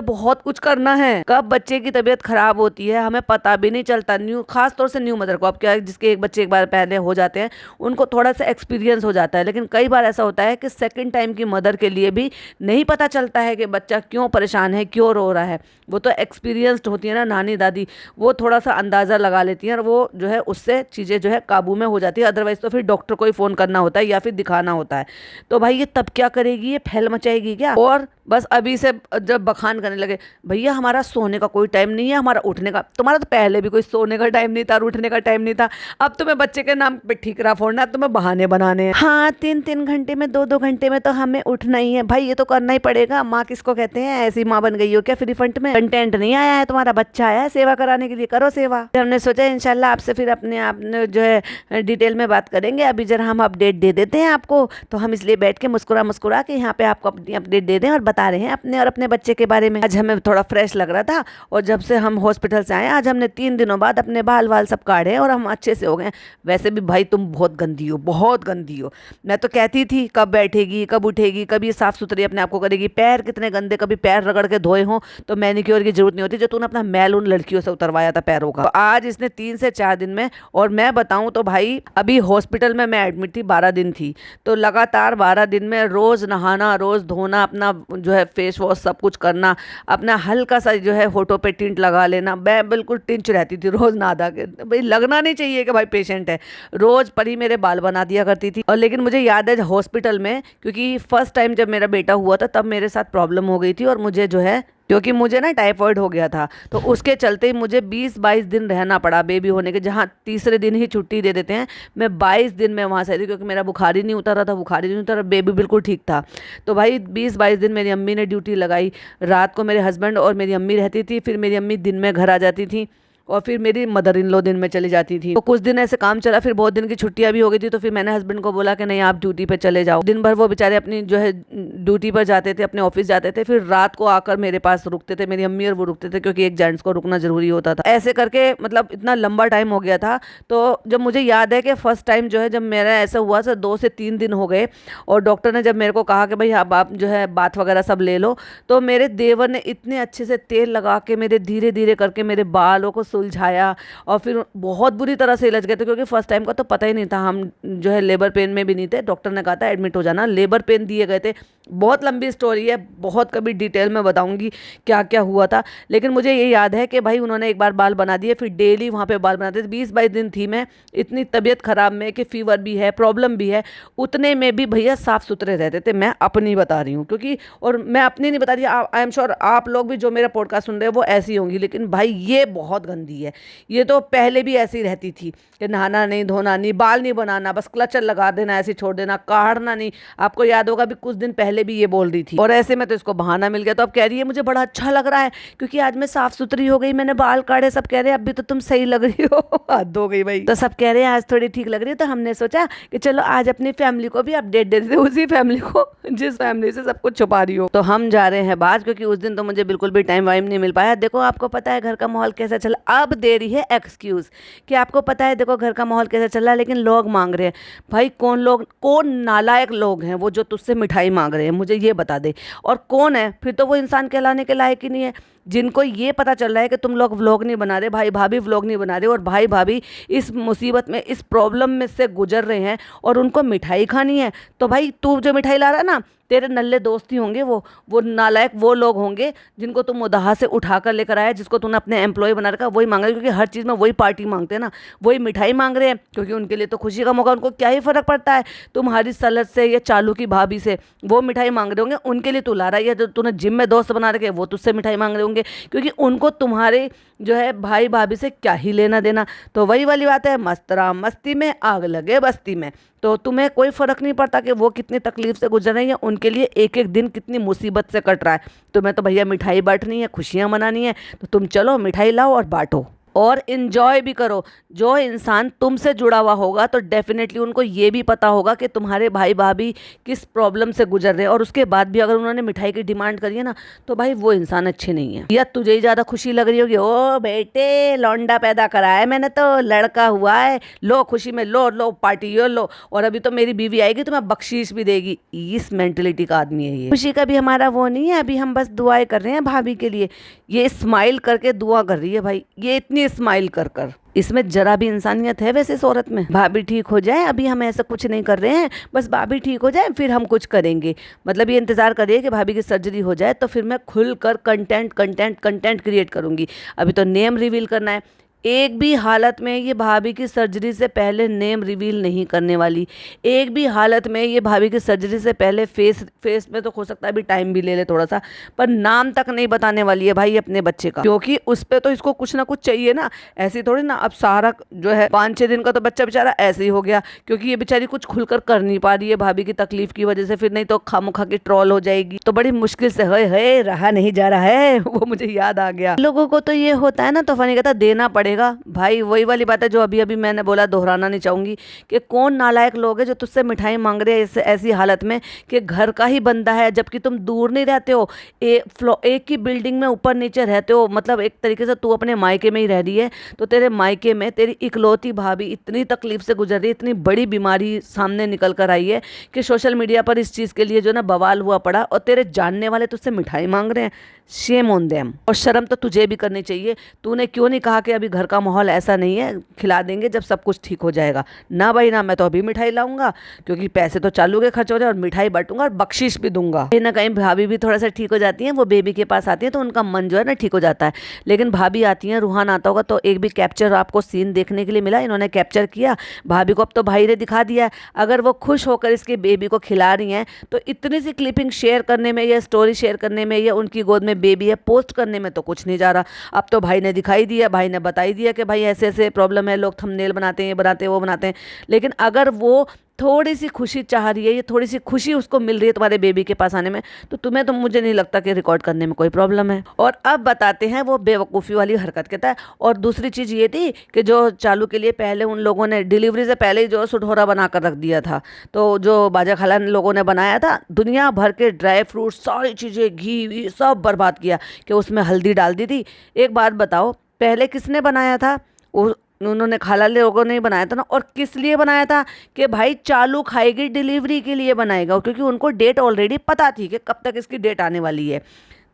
बहुत कुछ करना है। कब बच्चे की तबीयत खराब होती है हमें पता भी नहीं चलता। खास तौर से न्यू मदर को, अब क्या है जिसके एक बच्चे एक बार पहले हो जाते हैं उनको थोड़ा सा एक्सपीरियंस हो जाता है, लेकिन कई बार ऐसा होता है कि सेकंड टाइम की मदर के लिए भी नहीं पता चलता है कि बच्चा क्यों परेशान है, क्यों रो रहा है। वो तो एक्सपीरियंस्ड होती है ना नानी दादी, वो थोड़ा सा अंदाज़ा लगा लेती हैं और वो जो है उससे चीज़ें जो है काबू में हो जाती है। अदरवाइज़ तो फिर डॉक्टर को ही फ़ोन करना होता है या फिर दिखाना होता है। तो भाई ये तब क्या करेगी, ये फैल मचाएगी क्या। और बस अभी से जब बखान करने लगे, भैया हमारा सोने का कोई टाइम नहीं है, हमारा उठने का, तुम्हारा तो पहले भी कोई सोने का टाइम नहीं था और उठने का टाइम नहीं था, अब तुम्हें बच्चे के नाम पे ठीकरा फोड़ना, अब तुम्हें बहाने बनाने हैं। हाँ 3-3 घंटे में 2-2 घंटे में तो हमें उठना ही है भाई, ये तो करना ही पड़ेगा। माँ किसको कहते हैं, ऐसी माँ बन गई हो क्या फ्री फंड में। कंटेंट नहीं आया है, तुम्हारा बच्चा आया है सेवा कराने के लिए, करो सेवा। फिर हमने सोचा इंशाल्लाह आपसे फिर अपने आप जो है डिटेल में बात करेंगे। अभी जरा हम अपडेट दे देते हैं आपको, तो हम इसलिए बैठ के मुस्कुरा के यहाँ पे आपको अपनी अपडेट दे दें और बता रहे हैं अपने और अपने बच्चे के बारे में। आज हमें थोड़ा फ्रेश लग रहा था, और जब से हम हॉस्पिटल से आए आज हमने 3 दिनों बाद अपने बाल सब काढ़े और हम अच्छे से हो गए। वैसे भी भाई तुम बहुत गंदी हो, बहुत गंदी हो। मैं तो कहती थी कब बैठेगी, कब उठेगी, कभी साफ सुथरी अपने आप को करेगी। पैर कितने गंदे, कभी पैर रगड़ के धोए हों तो मैनिक्योर की जरूरत नहीं होती, जो तूने अपना मैल उन लड़कियों से उतरवाया था पैरों का। तो आज इसने 3 से 4 दिन में, और मैं बताऊं तो भाई अभी हॉस्पिटल में मैं एडमिट थी 12 दिन थी, तो लगातार 12 दिन में रोज नहाना, रोज धोना, अपना जो है फेस वॉश सब कुछ करना, अपना हल्का सा जो है होठों पे टिंट लगा लेना। मैं बिल्कुल टिंच रहती थी रोज नहा धा के, भाई लगना नहीं चाहिए कि भाई पेशेंट है। रोज परी मेरे बाल बना दिया करती थी। और लेकिन मुझे याद है हॉस्पिटल में, क्योंकि फर्स्ट टाइम जब मेरा बेटा हुआ था तब मेरे साथ प्रॉब्लम हो गई थी, और मुझे जो है क्योंकि मुझे ना टाइफाइड हो गया था, तो उसके चलते ही मुझे 20-22 दिन रहना पड़ा बेबी होने के। जहाँ तीसरे दिन ही छुट्टी दे देते हैं, मैं 22 दिन में वहाँ से आई थी, क्योंकि मेरा बुखार ही नहीं उतर रहा था, बुखार ही नहीं उतर, बेबी बिल्कुल ठीक था। तो भाई 20-22 दिन मेरी अम्मी ने ड्यूटी लगाई। रात को मेरे हस्बैंड और मेरी अम्मी रहती थी, फिर मेरी अम्मी दिन में घर आ जाती थी, और फिर मेरी मदर इन लॉ दिन में चली जाती थी। तो कुछ दिन ऐसे काम चला, फिर बहुत दिन की छुट्टियां भी हो गई थी, तो फिर मैंने हस्बैंड को बोला कि नहीं आप ड्यूटी पे चले जाओ। दिन भर वो बेचारे अपनी जो है ड्यूटी पर जाते थे, अपने ऑफिस जाते थे, फिर रात को आकर मेरे पास रुकते थे, मेरी अम्मी और वो रुकते थे, क्योंकि एक जेंट्स को रुकना जरूरी होता था। ऐसे करके मतलब इतना लंबा टाइम हो गया था। तो जब मुझे याद है कि फर्स्ट टाइम जो है जब मेरा ऐसा हुआ था 2 से 3 दिन हो गए, और डॉक्टर ने जब मेरे को कहा कि भाई अब आप जो है बात वगैरह सब ले लो, तो मेरे देवर ने इतने अच्छे से तेल लगा के मेरे धीरे धीरे करके मेरे बालों को सुलझाया, और फिर बहुत बुरी तरह से इलझ गए थे, क्योंकि फर्स्ट टाइम का तो पता ही नहीं था। हम जो है लेबर पेन में भी नहीं थे, डॉक्टर ने कहा था एडमिट हो जाना, लेबर पेन दिए गए थे। बहुत लंबी स्टोरी है, बहुत कभी डिटेल में बताऊंगी क्या क्या हुआ था, लेकिन मुझे ये याद है कि भाई उन्होंने एक बार बाल बना दिए, फिर डेली वहाँ पे बाल बनाते थे। 20-22 दिन थी मैं, इतनी तबीयत खराब में कि फीवर भी है, प्रॉब्लम भी है, उतने में भी भैया साफ सुथरे रहते थे। मैं अपनी बता रही हूँ, क्योंकि और मैं अपनी नहीं बता रही, आई एम श्योर आप लोग भी जो मेरा पॉडकास्ट सुन रहे हैं वो ऐसी होंगी, लेकिन भाई ये बहुत गंदी है। ये तो पहले भी ऐसी रहती थी कि नहाना नहीं, धोना नहीं, बाल नहीं बनाना, बस क्लचर लगा देना, ऐसे छोड़ देना, काढ़ना नहीं। आपको याद होगा भी कुछ दिन पहले भी ये बोल रही थी, और ऐसे में तो इसको बहाना मिल गया। तो अब कह रही है मुझे बड़ा अच्छा लग रहा है क्योंकि आज मैं साफ सुथरी हो गई, मैंने बाल काढ़े। सब कह रहे हैं अभी तो तुम सही लग रही हो। हद हो गई भाई। तो सब कह रहे हैं आज थोड़ी ठीक लग रही है, तो हमने सोचा कि चलो आज अपनी फैमिली को भी अपडेट दे देते, उसी फैमिली को जिस फैमिली से सब कुछ छुपा रही हो। तो हम जा रहे हैं बाहर, क्योंकि उस दिन तो मुझे बिल्कुल भी टाइम वाइम नहीं मिल पाया। देखो आपको पता है घर का माहौल कैसा चला, अब दे रही है एक्सक्यूज कि आपको पता है देखो घर का माहौल कैसा चल रहा है, लेकिन लोग मांग रहे हैं। भाई कौन नालायक लोग हैं वो जो तुझसे मिठाई मांग रहे हैं, मुझे ये बता दे। और कौन है फिर तो वो इंसान कहलाने के लायक ही नहीं है, जिनको ये पता चल रहा है कि तुम लोग व्लॉग नहीं बना रहे, भाई भाभी व्लॉग नहीं बना रहे, और भाई भाभी इस मुसीबत में, इस प्रॉब्लम में से गुजर रहे हैं और उनको मिठाई खानी है। तो भाई तू जो मिठाई ला रहा है ना, तेरे नल्ले दोस्त ही होंगे वो नालायक वो लोग होंगे जिनको तुम उधार से उठा कर लेकर आया, जिसको तूने अपने एम्प्लॉय बना रखा, वही मांग रहे हैं, क्योंकि हर चीज़ में वही पार्टी मांगते हैं ना, वही मिठाई मांग रहे हैं, क्योंकि उनके लिए तो खुशी का मौका, उनको क्या ही फर्क पड़ता है तुम्हारी सलद से या चालू की भाभी से। वो मिठाई मांग रहे होंगे, उनके लिए तू ला रहा है, या जो तूने जिम में दोस्त बना रखे वो तुझसे मिठाई मांग रहे होंगे, क्योंकि उनको तुम्हारे जो है भाई भाभी से क्या ही लेना देना। तो वही वाली बात है, मस्त रहा मस्ती में आग लगे बस्ती में। तो तुम्हें कोई फर्क नहीं पड़ता कि वो कितनी तकलीफ से गुजर रहे हैं, या उनके लिए एक एक दिन कितनी मुसीबत से कट रहा है। तुम्हें तो भैया मिठाई बांटनी है, खुशियां मनानी है, तो तुम चलो मिठाई लाओ और बांटो और इन्जॉय भी करो। जो इंसान तुमसे जुड़ा हुआ होगा तो डेफिनेटली उनको ये भी पता होगा कि तुम्हारे भाई भाभी किस प्रॉब्लम से गुजर रहे हैं, और उसके बाद भी अगर उन्होंने मिठाई की डिमांड करी है ना, तो भाई वो इंसान अच्छे नहीं है। या तुझे ही ज़्यादा खुशी लग रही होगी, ओ बेटे लौंडा पैदा करा है मैंने, तो लड़का हुआ है, लो खुशी में लो लो पार्टी यो लो, और अभी तो मेरी बीवी आएगी तो मैं बख्शीश भी देगी। इस मेंटेलिटी का आदमी है ये। खुशी का भी हमारा वो नहीं है, अभी हम बस दुआएं कर रहे हैं भाभी के लिए। ये स्माइल करके दुआ कर रही है भाई, ये इतनी स्माइल कर कर, इसमें जरा भी इंसानियत है वैसे इस औरत में? भाभी ठीक हो जाए, अभी हम ऐसा कुछ नहीं कर रहे हैं, बस भाभी ठीक हो जाए फिर हम कुछ करेंगे। मतलब ये इंतजार करिए कि भाभी की सर्जरी हो जाए तो फिर मैं खुलकर कंटेंट कंटेंट कंटेंट क्रिएट करूंगी। अभी तो नेम रिवील करना है। एक भी हालत में ये भाभी की सर्जरी से पहले नेम रिवील नहीं करने वाली। एक भी हालत में ये भाभी की सर्जरी से पहले फेस में तो हो सकता है अभी टाइम भी ले ले थोड़ा सा, पर नाम तक नहीं बताने वाली है भाई अपने बच्चे का, क्योंकि उस पर तो इसको कुछ ना कुछ चाहिए ना। ऐसी थोड़ी ना अब सारा जो है 5-6 दिन का तो बच्चा बेचारा ऐसे ही हो गया, क्योंकि ये बेचारी कुछ खुलकर कर नहीं पा रही है भाभी की तकलीफ की वजह से, फिर नहीं तो खामुखा की ट्रॉल हो जाएगी। तो बड़ी मुश्किल से है रहा नहीं जा रहा है। वो मुझे याद आ गया, लोगों को तो ये होता है ना, तो फनी कहता देना पड़ेगा भाई। वही वाली बात है जो अभी अभी मैंने बोला, दोहराना नहीं चाहूंगी, कि कौन नालायक लोग हैं जो तुझसे मिठाई मांग रहे हैं ऐसी हालत में कि घर का ही बंदा है, जबकि तुम दूर नहीं रहते हो, एक ही बिल्डिंग में ऊपर नीचे रहते हो। मतलब एक तरीके से तू अपने मायके में ही रह रही है, तो तेरे मायके में तेरी इकलौती भाभी इतनी तकलीफ से गुजर रही है, इतनी बड़ी बीमारी सामने निकल कर आई है कि सोशल मीडिया पर इस चीज़ के लिए जो ना बवाल हुआ पड़ा, और तेरे जानने वाले तुझसे मिठाई मांग रहे हैं। Shame on them. और शर्म तो तुझे भी करनी चाहिए। तूने क्यों नहीं कहा कि अभी घर का माहौल ऐसा नहीं है, खिला देंगे जब सब कुछ ठीक हो जाएगा? ना भाई ना, मैं तो अभी मिठाई लाऊंगा, क्योंकि पैसे तो चालू के खर्च हो रहे हैं, और मिठाई बांटूंगा और बख्शीश भी दूंगा। कहीं ना कहीं भाभी भी थोड़ा सा ठीक हो जाती है, वो बेबी के पास आती है तो उनका मन जो है ना ठीक हो जाता है। लेकिन भाभी आती है, रूहान आता होगा, तो एक भी कैप्चर आपको सीन देखने के लिए मिला? इन्होंने कैप्चर किया भाभी को, अब तो भाई ने दिखा दिया। अगर वो खुश होकर इसके बेबी को खिला रही हैं, तो इतनी सी क्लिपिंग शेयर करने में या स्टोरी शेयर करने में या उनकी गोद में बेबी है पोस्ट करने में तो कुछ नहीं जा रहा। अब तो भाई ने दिखाई दिया, भाई ने बताई दिया कि भाई ऐसे ऐसे प्रॉब्लम है, लोग थंबनेल बनाते हैं, ये बनाते हैं, वो बनाते हैं। लेकिन अगर वो थोड़ी सी खुशी चाह रही है, ये थोड़ी सी खुशी उसको मिल रही है तुम्हारे बेबी के पास आने में, तो तुम्हें तो मुझे नहीं लगता कि रिकॉर्ड करने में कोई प्रॉब्लम है। और अब बताते हैं वो बेवकूफ़ी वाली हरकत कहता है। और दूसरी चीज़ ये थी कि जो चालू के लिए पहले उन लोगों ने डिलीवरी से पहले ही जो सुढोरा बना कर रख दिया था, तो जो बाजा खाला लोगों ने बनाया था, दुनिया भर के ड्राई फ्रूट सारी चीज़ें घी सब बर्बाद किया कि उसमें हल्दी डाल दी थी। एक बात बताओ, पहले किसने बनाया था? उन्होंने खाला लोगों ने बनाया था ना। और किस लिए बनाया था? कि भाई चालू खाएगी डिलीवरी के लिए बनाएगा, क्योंकि उनको डेट ऑलरेडी पता थी कि कब तक इसकी डेट आने वाली है।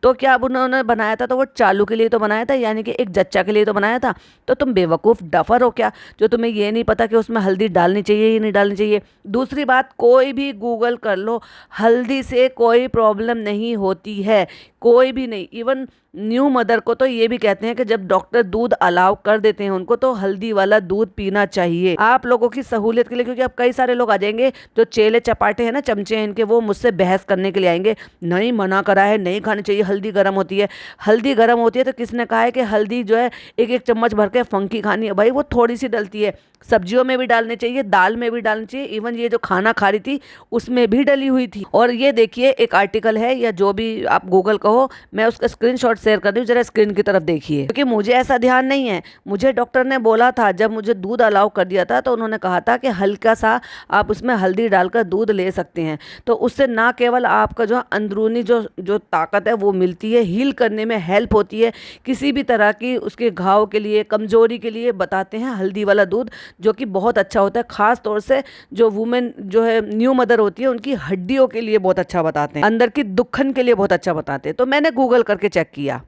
तो क्या अब उन्होंने बनाया था तो वो चालू के लिए तो बनाया था, यानी कि एक जच्चा के लिए तो बनाया था। तो तुम बेवकूफ़ डफर हो क्या, जो तुम्हें ये नहीं पता कि उसमें हल्दी डालनी चाहिए या नहीं डालनी चाहिए? दूसरी बात, कोई भी गूगल कर लो, हल्दी से कोई प्रॉब्लम नहीं होती है, कोई भी नहीं। इवन न्यू मदर को तो ये भी कहते हैं कि जब डॉक्टर दूध अलाउ कर देते हैं उनको, तो हल्दी वाला दूध पीना चाहिए। आप लोगों की सहूलियत के लिए, क्योंकि अब कई सारे लोग आ जाएंगे जो चेले चपाटे हैं ना, चमचे हैं इनके, वो मुझसे बहस करने के लिए आएंगे, नहीं मना करा है, नहीं खानी चाहिए, हल्दी गर्म होती है। हल्दी गर्म होती है तो किसने कहा है कि हल्दी जो है एक एक चम्मच भर के फंकी खानी है? भाई वो थोड़ी सी डलती है, सब्जियों में भी डालनी चाहिए, दाल में भी डालनी चाहिए, इवन ये जो खाना खा रही थी उसमें भी डली हुई थी। और ये देखिए एक आर्टिकल है, या जो भी आप गूगल कहो, मैं उसका स्क्रीनशॉट शेयर कर दूँ, जरा स्क्रीन की तरफ देखिए, क्योंकि मुझे ऐसा ध्यान नहीं है। मुझे डॉक्टर ने बोला था, जब मुझे दूध अलाउ कर दिया था, तो उन्होंने कहा था कि हल्का सा आप उसमें हल्दी डालकर दूध ले सकते हैं, तो उससे ना केवल आपका जो अंदरूनी जो ताकत है वो मिलती है, हील करने में हेल्प होती है, किसी भी तरह की उसके घाव के लिए, कमजोरी के लिए बताते हैं हल्दी वाला दूध, जो कि बहुत अच्छा होता है। खास तौर से जो वुमेन जो है न्यू मदर होती है, उनकी हड्डियों के लिए बहुत अच्छा बताते हैं, अंदर की दुखन के लिए बहुत अच्छा बताते हैं। तो मैंने गूगल करके चेक किया।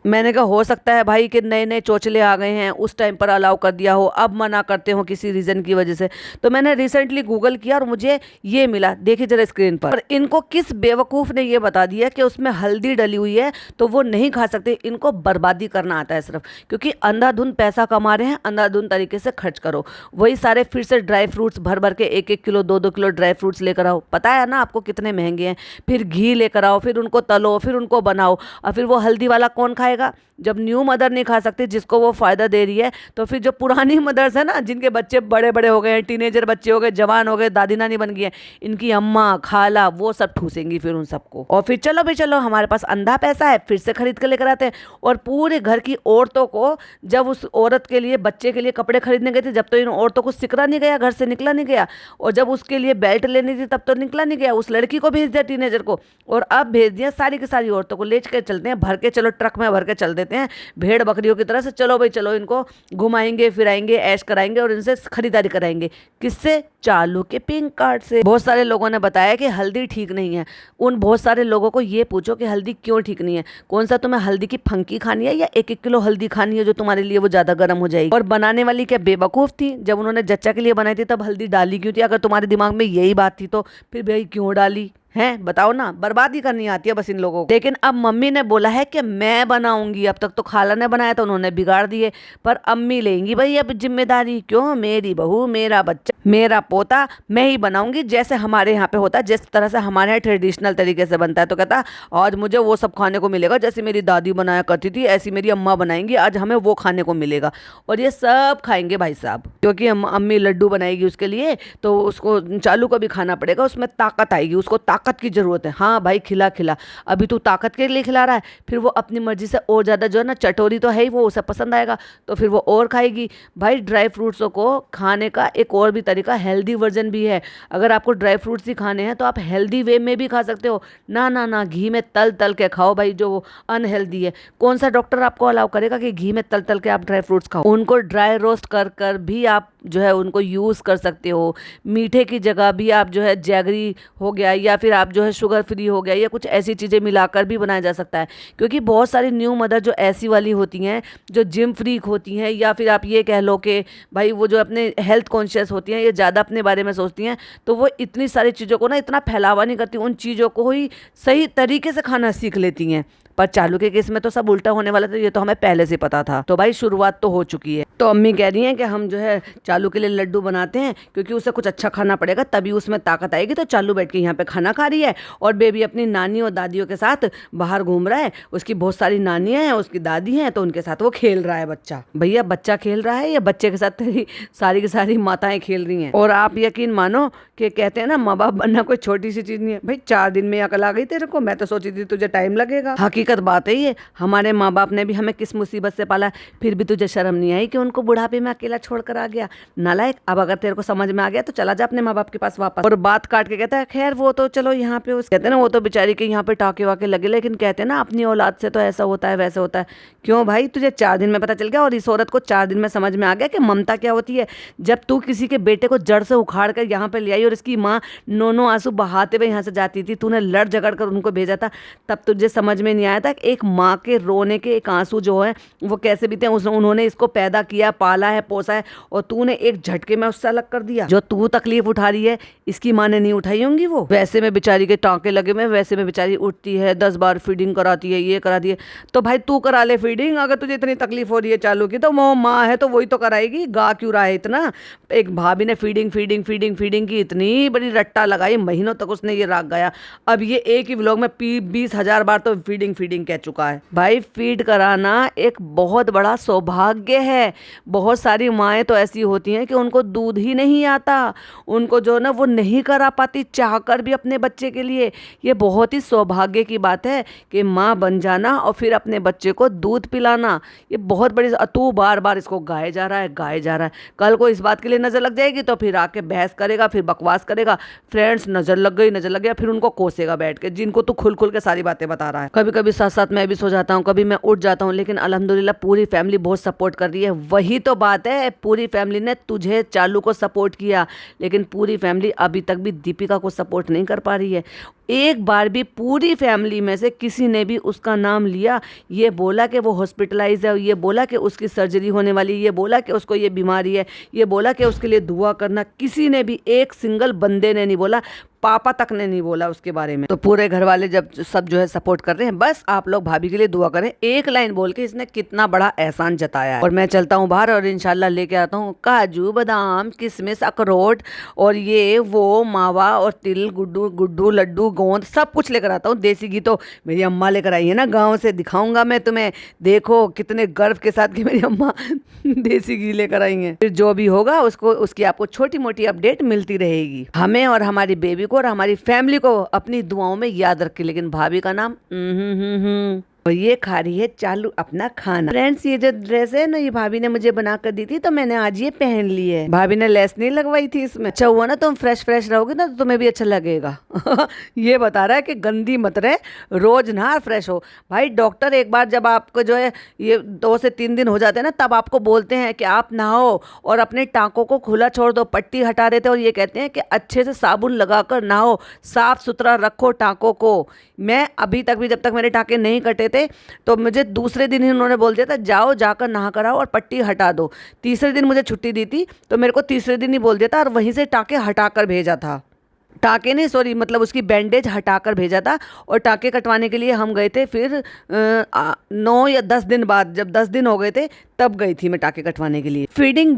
मैंने कहा हो सकता है भाई कि नए नए चोचले आ गए हैं, उस टाइम पर अलाउ कर दिया हो, अब मना करते हो किसी रीज़न की वजह से। तो मैंने रिसेंटली गूगल किया और मुझे ये मिला, देखिए जरा स्क्रीन पर। और इनको किस बेवकूफ़ ने ये बता दिया कि उसमें हल्दी डली हुई है तो वो नहीं खा सकते। इनको बर्बादी करना आता है सिर्फ, क्योंकि अंधाधुंध पैसा कमा रहे हैं, अंधाधुंध तरीके से खर्च करो। वही सारे फिर से ड्राई फ्रूट्स भर भर के 1-1 किलो 2-2 किलो ड्राई फ्रूट्स लेकर आओ, पता है ना आपको कितने महंगे हैं। फिर घी लेकर आओ, फिर उनको तलो, फिर उनको बनाओ, और फिर वो हल्दी वाला कौन खाएगा। जब न्यू मदर नहीं खा सकती जिसको वो फ़ायदा दे रही है, तो फिर जो पुरानी मदर्स है ना, जिनके बच्चे बड़े बड़े हो गए हैं, टीनेजर बच्चे हो गए, जवान हो गए, दादी नानी बन गई हैं, इनकी अम्मा खाला वो सब ठूसेंगी फिर उन सबको। और फिर चलो भाई चलो, हमारे पास अंधा पैसा है, फिर से खरीद कर लेकर आते हैं। और पूरे घर की औरतों को, जब उस औरत के लिए बच्चे के लिए कपड़े खरीदने गए थे, जब तो इन औरतों को सिकरा नहीं गया, घर से निकला नहीं गया। और जब उसके लिए बेल्ट लेनी थी तब तो निकला नहीं गया, उस लड़की को भेज दिया टीनेजर को। और अब भेज दिया सारी की सारी औरतों को, ले के चलते हैं भर के, चलो ट्रक में भर के चल देते हैं भेड़ बकरियों की तरह से। चलो भाई चलो, इनको घुमाएंगे फिराएंगे, ऐश कराएंगे और इनसे खरीदारी कराएंगे। किससे? चालू के पिंक कार्ड से। बहुत सारे लोगों ने बताया कि हल्दी ठीक नहीं है। उन बहुत सारे लोगों को ये पूछो कि हल्दी क्यों ठीक नहीं है। कौन सा तुम्हें हल्दी की फंकी खानी है या 1-1 किलो हल्दी खानी है जो तुम्हारे लिए वो ज्यादा गर्म हो जाएगी। और बनाने वाली क्या बेवकूफ थी, जब उन्होंने जच्चा के लिए बनाई थी तब हल्दी डाली क्यों थी? अगर तुम्हारे दिमाग में यही बात थी तो फिर भाई क्यों डाली है, बताओ ना। बर्बादी करनी आती है बस इन लोगों को। लेकिन अब मम्मी ने बोला है कि मैं बनाऊंगी। अब तक तो खाला ने बनाया तो उन्होंने बिगाड़ दिए, पर अम्मी लेंगी भाई अब जिम्मेदारी। क्यों? मेरी बहू, मेरा बच्चा, मेरा पोता, मैं ही बनाऊंगी जैसे हमारे यहाँ पे होता है, जिस तरह से हमारे यहाँ ट्रेडिशनल तरीके से बनता है। तो कहता आज मुझे वो सब खाने को मिलेगा जैसे मेरी दादी बनाया करती थी, ऐसी मेरी अम्मा बनाएंगी, आज हमें वो खाने को मिलेगा। और ये सब खाएंगे भाई साहब, क्योंकि अम्मी लड्डू बनाएगी उसके लिए, तो उसको चालू को भी खाना पड़ेगा, उसमें ताकत आएगी, उसको ताकत की जरूरत है। हाँ भाई खिला खिला, अभी तू ताकत के लिए खिला रहा है, फिर वो अपनी मर्जी से और ज्यादा जो है ना, चटोरी तो है ही, वो उसे पसंद आएगा तो फिर वो और खाएगी। भाई ड्राई फ्रूट्सों को खाने का एक और भी तरीका, हेल्दी वर्जन भी है। अगर आपको ड्राई फ्रूट्स ही खाने हैं तो आप हेल्दी वे में भी खा सकते हो। ना ना ना, घी में तल तल के खाओ भाई, जो अनहेल्दी है। कौन सा डॉक्टर आपको अलाउ करेगा कि घी में तल तल के आप ड्राई फ्रूट्स खाओ? उनको ड्राई रोस्ट कर कर भी आप जो है उनको यूज़ कर सकते हो। मीठे की जगह भी आप जो है जैगरी हो गया, या फिर आप जो है शुगर फ्री हो गया, या कुछ ऐसी चीज़ें मिलाकर भी बनाया जा सकता है। क्योंकि बहुत सारी न्यू मदर जो ऐसी वाली होती हैं, जो जिम फ्रीक होती हैं, या फिर आप ये कह लो कि भाई वो जो अपने हेल्थ कॉन्शियस होती हैं, ये ज़्यादा अपने बारे में सोचती हैं, तो वो इतनी सारी चीज़ों को ना इतना फैलावा नहीं करती, उन चीज़ों को ही सही तरीके से खाना सीख लेती हैं। पर चालू के केस में तो सब उल्टा होने वाला था, ये तो हमें पहले से पता था। तो भाई शुरुआत तो हो चुकी है। तो अम्मी कह रही हैं कि हम जो है चालू के लिए लड्डू बनाते हैं, क्योंकि उसे कुछ अच्छा खाना पड़ेगा तभी उसमें ताकत आएगी। तो चालू बैठ के यहाँ पे खाना खा रही है और बेबी अपनी नानी और दादियों के साथ बाहर घूम रहा है। उसकी बहुत सारी नानियाँ हैं, उसकी दादी हैं, तो उनके साथ वो खेल रहा है बच्चा। भैया बच्चा खेल रहा है या बच्चे के साथ तेरी सारी की सारी माताएं खेल रही हैं? और आप यकीन मानो कि कहते हैं ना, माँ बाप बनना कोई छोटी सी चीज़ नहीं है। भाई 4 दिन में अकल आ गई तेरे को, मैं तो सोची थी तुझे टाइम लगेगा। हकीकत बात है ये, हमारे माँ बाप ने भी हमें किस मुसीबत से पाला, फिर भी तुझे शर्म नहीं आई कि उनको बुढ़ापे में अकेला छोड़कर आ गया? नालायक, अब अगर तेरे को समझ में आ गया तो चला जा अपने माँ बाप के पास वापस। और बात काट के कहता है खैर वो तो चलो यहाँ पे उस कहते हैं ना, वो तो बेचारी के यहाँ पे टाके वाके लगे, लेकिन कहते हैं ना अपनी औलाद से तो ऐसा होता है वैसे होता है। क्यों भाई, तुझे 4 दिन में पता चल गया और इस औरत को 4 दिन में समझ में आ गया कि ममता क्या होती है। जब तू किसी के बेटे को जड़ से उखाड़ कर यहाँ पे ले आई और इसकी माँ नो आंसू बहाते हुए यहाँ से जाती थी, तूने लड़ झगड़ कर उनको भेजा था, तब तुझे समझ में नहीं आया था कि एक माँ के रोने के एक आंसू जो है वो कैसे बीते हैं। उन्होंने इसको पैदा किया, पाला है, पोसा है, और तूने एक झटके में उससे अलग कर दिया। जो तू तकलीफ उठा रही है इसकी माँ ने नहीं उठाई होंगी। वो वैसे में बेचारी के टाँके लगे में, वैसे में बेचारी उठती है, 10 बार फीडिंग कराती है, ये कराती है। तो भाई तू करा ले फीडिंग, अगर तुझे इतनी तकलीफ हो रही है चालू की, तो वो माँ है तो वही तो कराएगी। गा क्यों रहा है इतना? एक भाभी ने फीडिंग फीडिंग फीडिंग फीडिंग की इतनी बड़ी रट्टा लगाई, महीनों तक उसने ये राग गाया। अब ये एक ही व्लॉग में 20,000 बार तो फीडिंग फीडिंग कह चुका है। भाई फीड कराना एक बहुत बड़ा सौभाग्य है। बहुत सारी माएँ तो ऐसी होती हैं कि उनको दूध ही नहीं आता, उनको जो ना वो नहीं करा पाती चाहकर भी अपने बच्चे के लिए। ये बहुत ही सौभाग्य की बात है कि माँ बन जाना और फिर अपने बच्चे को दूध पिलाना। ये बहुत बड़ी, तू बार बार इसको गाए जा रहा है, गाए जा रहा है। कल को इस बात के लिए नज़र लग जाएगी तो फिर आके बहस करेगा, फिर बकवास करेगा। फ्रेंड्स, नज़र लग गई, नज़र लग गया, फिर उनको कोसेगा बैठ के, जिनको तू खुल खुल के सारी बातें बता रहा है। कभी कभी साथ साथ मैं भी सो जाता हूँ, कभी मैं उठ जाता हूँ, लेकिन अल्हम्दुलिल्लाह पूरी फैमिली बहुत सपोर्ट कर रही है। वही तो बात है, पूरी फैमिली ने तुझे चालू को सपोर्ट किया, लेकिन पूरी फैमिली अभी तक भी दीपिका को सपोर्ट नहीं कर पा रही है। एक बार भी पूरी फैमिली में से किसी ने भी उसका नाम लिया, ये बोला कि वो हॉस्पिटलाइज है, ये बोला कि उसकी सर्जरी होने वाली, ये बोला कि उसको ये बीमारी है, ये बोला कि उसके लिए दुआ करना, किसी ने भी एक सिंगल बंदे ने नहीं बोला, पापा तक ने नहीं बोला उसके बारे में। तो पूरे घर वाले जब सब जो है सपोर्ट कर रहे हैं, बस आप लोग भाभी के लिए दुआ करें। एक लाइन बोल के इसने कितना बड़ा एहसान जताया है। और मैं चलता हूँ बाहर और इंशाल्लाह लेके आता हूँ काजू बादाम किशमिश अखरोट और ये वो मावा और तिल गुड्डू गुड्डू लड्डू गोंद सब कुछ लेकर आता हूँ। देसी घी तो मेरी अम्मा लेकर आई है ना गाँव से, दिखाऊंगा मैं तुम्हें, देखो कितने गर्व के साथ कि मेरी अम्मा देसी घी लेकर आई हैं। फिर जो भी होगा उसको उसकी आपको छोटी मोटी अपडेट मिलती रहेगी। हमें और हमारी बेबी को और हमारी फैमिली को अपनी दुआओं में याद रखें। लेकिन भाभी का नाम और ये खा रही है चालू अपना खाना। फ्रेंड्स, ये जो ड्रेस है ना, ये भाभी ने मुझे बना कर दी थी, तो मैंने आज ये पहन ली है। भाभी ने लेस नहीं लगवाई थी इसमें। अच्छा हुआ ना तुम फ्रेश फ्रेश रहोगे ना, तो तुम्हें भी अच्छा लगेगा। ये बता रहा है कि गंदी मत रहे, रोज नहा फ्रेश हो। भाई डॉक्टर एक बार जब आपको जो है ये 2 से 3 दिन हो जाते हैं ना, तब आपको बोलते हैं कि आप नहाओ और अपने टाँकों को खुला छोड़ दो, पट्टी हटा देते, और ये कहते हैं कि अच्छे से साबुन लगाकर नहाओ, साफ सुथरा रखो टाँकों को। मैं अभी तक भी, जब तक मेरे टाँके नहीं कटे थे, तो मुझे दूसरे दिन ही उन्होंने बोल दिया था जाओ जाकर नहा कर आओ और पट्टी हटा दो। तीसरे दिन मुझे छुट्टी दी थी, तो मेरे को तीसरे दिन ही बोल दिया था और वहीं से टाँके हटा कर भेजा था। टाँके नहीं, सॉरी, मतलब उसकी बैंडेज हटाकर भेजा था। और टाँके कटवाने के लिए हम गए थे फिर 9 या 10 दिन बाद, जब 10 दिन हो गए थे तब गई थी मैं टाँके कटवाने के लिए। फीडिंग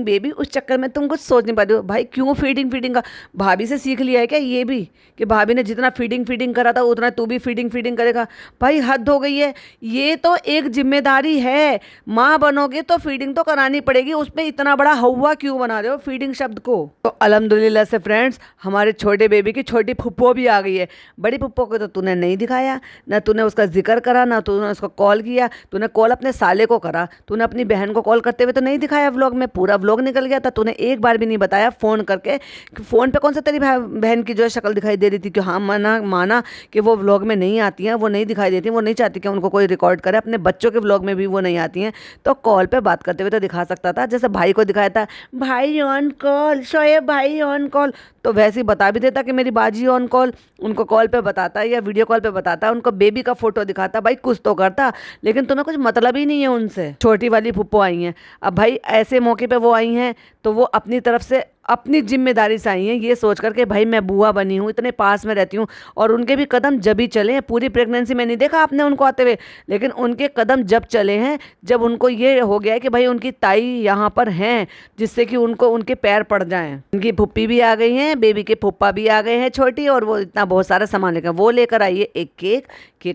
बेबी, उस चक्कर में तुम कुछ सोच नहीं पाते हो। भाई क्यों फीडिंग का भाभी से सीख लिया है क्या ये भी, कि भाभी ने जितना फीडिंग करा था उतना तू भी फीडिंग करेगा? भाई हद हो गई है। ये तो एक जिम्मेदारी है, माँ बनोगे तो फीडिंग तो करानी पड़ेगी, उसमें इतना बड़ा हवा क्यों बना रहे हो फीडिंग शब्द को? तो अल्हम्दुलिल्लाह से फ्रेंड्स, हमारे छोटे बेबी की छोटी फुप्पो भी आ गई है। बड़ी फुप्पो को तो तूने नहीं दिखाया, ना तूने उसका जिक्र करा, ना तूने उसको कॉल किया। तूने कॉल अपने साले को करा, तूने अपनी बहन को कॉल करते हुए तो नहीं दिखाया व्लॉग में, पूरा व्लॉग निकल गया था। तूने एक बार भी नहीं बताया फ़ोन करके, फ़ोन पे कौन सा तेरी बहन की जो है शक्ल दिखाई दे रही थी, कि हाँ माना कि वो व्लॉग में नहीं आती हैं, वो नहीं दिखाई देती, वो नहीं चाहती कि उनको कोई रिकॉर्ड करे, अपने बच्चों के व्लॉग में भी वो नहीं आती हैं, तो कॉल पे बात करते हुए तो दिखा सकता था। जैसे भाई को दिखाया था, भाई ऑन कॉल, शोएब भाई ऑन कॉल, तो वैसे ही बता भी देता कि मेरी बाजी ऑन कॉल, उनको कॉल पे बताता या वीडियो कॉल पे बताता, उनको बेबी का फोटो दिखाता, भाई कुछ तो करता। लेकिन तुम्हें कुछ मतलब ही नहीं है उनसे। छोटी वाली फुप्पो आई हैं, अब भाई ऐसे मौके पे वो आई हैं तो वो अपनी तरफ से अपनी जिम्मेदारी से आई हैं, ये सोच करके भाई मैं बुआ बनी हूँ, इतने पास में रहती हूँ, और उनके भी कदम जब ही चले हैं। पूरी प्रेगनेंसी में नहीं देखा आपने उनको आते हुए, लेकिन उनके कदम जब चले हैं, जब उनको ये हो गया है कि भाई उनकी ताई यहाँ पर हैं, जिससे कि उनको उनके पैर पड़ जाएं। उनकी फुप्पी भी आ गई हैं, बेबी के फुप्पा भी आ गए हैं छोटी, और वो इतना बहुत सारा सामान लेकर वो लेकर आई है, एक केक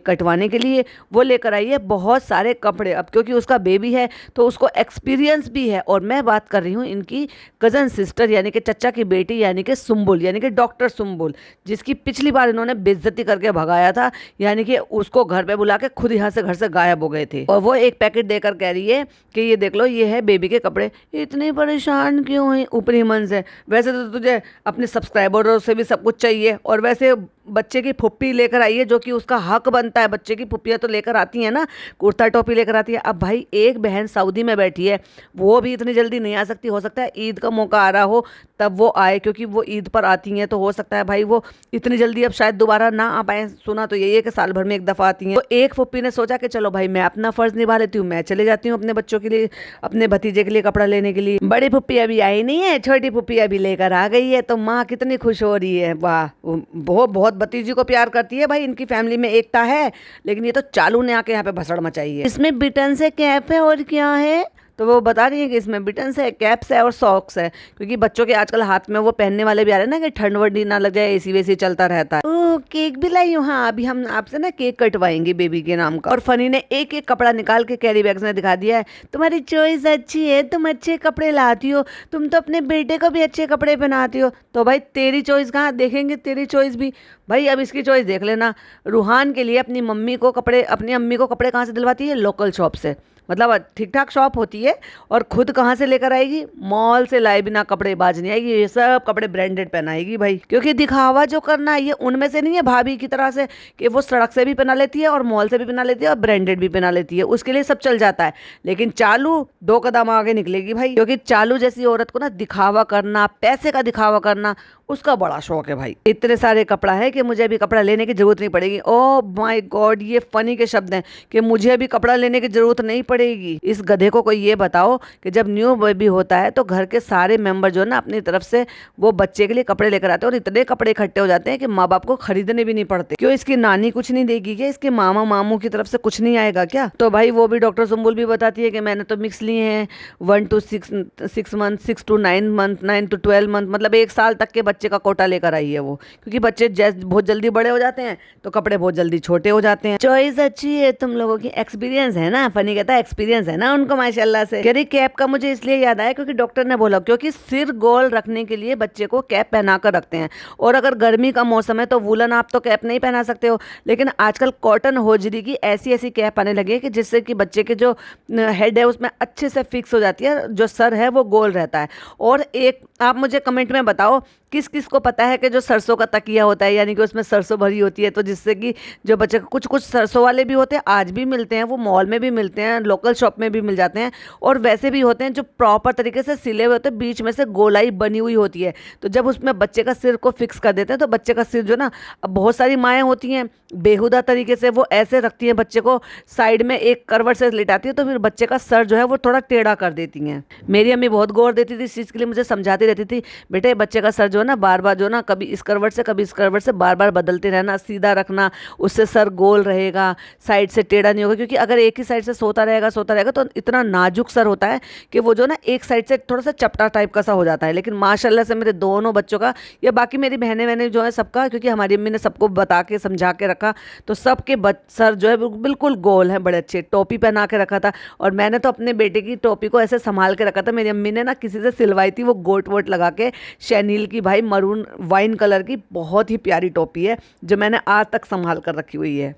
कटवाने के लिए, वो लेकर आई है बहुत सारे कपड़े। अब क्योंकि उसका बेबी है तो उसको एक्सपीरियंस भी है। और मैं बात कर रही हूँ इनकी कज़न सिस्टर यानी कि चचा की बेटी, यानी कि सुम्बुल, यानी कि डॉक्टर सुम्बुल, जिसकी पिछली बार इन्होंने बेइज्जती करके भगाया था, यानी कि उसको घर पे बुला के खुद यहाँ से घर से गायब हो गए थे। और वो एक पैकेट देकर कह रही है कि ये देख लो, ये है बेबी के कपड़े। इतनी परेशान क्यों है ऊपरी मन से? वैसे तो तुझे अपने सब्सक्राइबरों से भी सब कुछ चाहिए, और वैसे बच्चे की फुप्पी लेकर आई है, जो कि उसका हक बनता है। बच्चे की फुप्पियाँ तो लेकर आती हैं ना, कुर्ता टोपी लेकर आती है। अब भाई एक बहन सऊदी में बैठी है, वो भी इतनी जल्दी नहीं आ सकती। हो सकता है ईद का मौका आ रहा हो तब वो आए, क्योंकि वो ईद पर आती हैं, तो हो सकता है भाई वो इतनी जल्दी अब शायद दोबारा ना आ पाए। सुना तो यही है कि साल भर में एक दफ़ा आती हैं। तो एक फुप्पी ने सोचा कि चलो भाई मैं अपना फ़र्ज़ निभा लेती हूँ, मैं चले जाती हूँ अपने बच्चों के लिए, अपने भतीजे के लिए कपड़ा लेने के लिए। बड़ी फुप्पी अभी आई नहीं है, छोटी फुप्पी अभी लेकर आ गई है, तो माँ कितनी खुश हो रही है। वाह, बहुत भतीजी को प्यार करती है भाई। इनकी फैमिली में एकता है, लेकिन ये तो चालू ने आके यहाँ पे भसड़ मचाई है। इसमें बिटन से कैप है और क्या है, तो वो बता रही है कि इसमें बिटन्स है, कैप्स है और सॉक्स है, क्योंकि बच्चों के आजकल हाथ में वो पहनने वाले भी आ रहे हैं ना, कि ठंड वर्डी ना लग जाए, एसी वेसी चलता रहता है। ओह, केक भी लाई हूँ। हाँ, अभी हम आपसे ना केक कटवाएंगे बेबी के नाम का। और फनी ने एक एक कपड़ा निकाल के कैरी बैग्स में दिखा दिया है, तुम्हारी चॉइस अच्छी है, तुम अच्छे कपड़े लाती हो, तुम तो अपने बेटे को भी अच्छे कपड़े पहनाती हो। तो भाई तेरी चॉइस कहाँ देखेंगे, तेरी चॉइस भी भाई अब इसकी चॉइस देख लेना। रूहान के लिए अपनी मम्मी को कपड़े, अपनी अम्मी को कपड़े कहाँ से दिलवाती है? लोकल शॉप से, मतलब ठीक ठाक शॉप होती है। और खुद कहाँ से लेकर आएगी? मॉल से लाए बिना कपड़े बाज नहीं आएगी, ये सब कपड़े ब्रांडेड पहनाएगी भाई। क्योंकि दिखावा जो करना है ये उनमें से नहीं है भाभी की तरह से कि वो सड़क से भी पहना लेती है और मॉल से भी पहना लेती है और ब्रांडेड भी पहना लेती है, उसके लिए सब चल जाता है। लेकिन चालू 2 कदम आगे निकलेगी भाई, क्योंकि चालू जैसी औरत को ना दिखावा करना, पैसे का दिखावा करना, उसका बड़ा शौक है भाई। इतने सारे कपड़ा है कि मुझे अभी कपड़ा लेने की जरूरत नहीं पड़ेगी। ओह माय गॉड, ये फनी के शब्द हैं कि मुझे अभी कपड़ा लेने की जरूरत नहीं पड़ेगी। इस गधे को कोई ये बताओ कि जब न्यू बेबी होता है तो घर के सारे मेंबर जो है ना अपनी तरफ से वो बच्चे के लिए कपड़े लेकर आते हैं, और इतने कपड़े इकट्ठे हो जाते हैं कि माँ बाप को खरीदने भी नहीं पड़ते। क्यों, इसकी नानी कुछ नहीं देगी क्या? इसके मामा मामू की तरफ से कुछ नहीं आएगा क्या? तो भाई वो भी डॉक्टर सुम्बुल भी बताती है कि मैंने तो मिक्स लिए हैं 1 to 6 month, 6 to 9 month, 9 to 12 month, मतलब 1 साल तक के बच्चे का कोटा लेकर आई है वो। क्योंकि बच्चे बहुत जल्दी बड़े हो जाते हैं तो कपड़े बहुत जल्दी छोटे हो जाते हैं। चॉइस अच्छी है तुम लोगों की, एक्सपीरियंस है ना, फनी कहता है एक्सपीरियंस है ना उनको माशाल्लाह से। कह रही कैप का मुझे इसलिए याद आया क्योंकि डॉक्टर ने बोला, क्योंकि सिर गोल रखने के लिए बच्चे को कैप पहना कर रखते हैं। और अगर गर्मी का मौसम है तो वूलन आप तो कैप नहीं पहना सकते हो, लेकिन आजकल कॉटन होजरी की ऐसी ऐसी कैप आने लगी है कि जिससे कि बच्चे के जो हेड है उसमें अच्छे से फिक्स हो जाती है, जो सर है वो गोल रहता है। और एक आप मुझे कमेंट में बताओ किस किस को पता है कि जो सरसों का तकिया होता है, यानी कि उसमें सरसों भरी होती है, तो जिससे कि जो बच्चे कुछ कुछ सरसों वाले भी होते हैं, आज भी मिलते हैं, वो मॉल में भी मिलते हैं, लोकल शॉप में भी मिल जाते हैं, और वैसे भी होते हैं जो प्रॉपर तरीके से सिले हुए होते हैं, बीच में से गोलाई बनी हुई होती है। तो जब उसमें बच्चे का सिर को फिक्स कर देते हैं तो बच्चे का सिर जो ना, अब बहुत सारी माएँ होती हैं बेहुदा तरीके से वो ऐसे रखती हैं बच्चे को, साइड में एक करवट से लिटाती है, तो फिर बच्चे का सर जो है वो थोड़ा टेढ़ा कर देती हैं। मेरी अम्मी बहुत गौर देती थी इस चीज़ के लिए, मुझे समझाती रहती थी, बेटे बच्चे का सर जो है ना बार बार जो ना कभी इस करवट से कभी इस करवट से बार बार बदलते रहना, सीधा रखना, उससे सर गोल रहेगा, साइड से टेढ़ा नहीं होगा। क्योंकि अगर एक ही साइड से सोता रहेगा तो इतना नाजुक सर होता है कि वो जो ना एक साइड से थोड़ा सा चपटा टाइप का सा हो जाता है। लेकिन माशाल्लाह से मेरे दोनों बच्चों का, या बाकी मेरी बहनें बहनें जो है सबका, क्योंकि हमारी अम्मी ने सबको बता के समझा के रखा, तो सबके सर जो है बिल्कुल गोल है, बड़े अच्छे। टोपी पहना के रखा था, और मैंने तो अपने बेटे की टोपी को ऐसे संभाल के रखा था, मेरी अम्मी ने ना किसी से सिलवाई थी, वो गोट वोट लगा के, शैनील की भाई मरून वाइन कलर की बहुत ही प्यारी टोपी है जो मैंने आज तक संभाल कर रखी हुई है।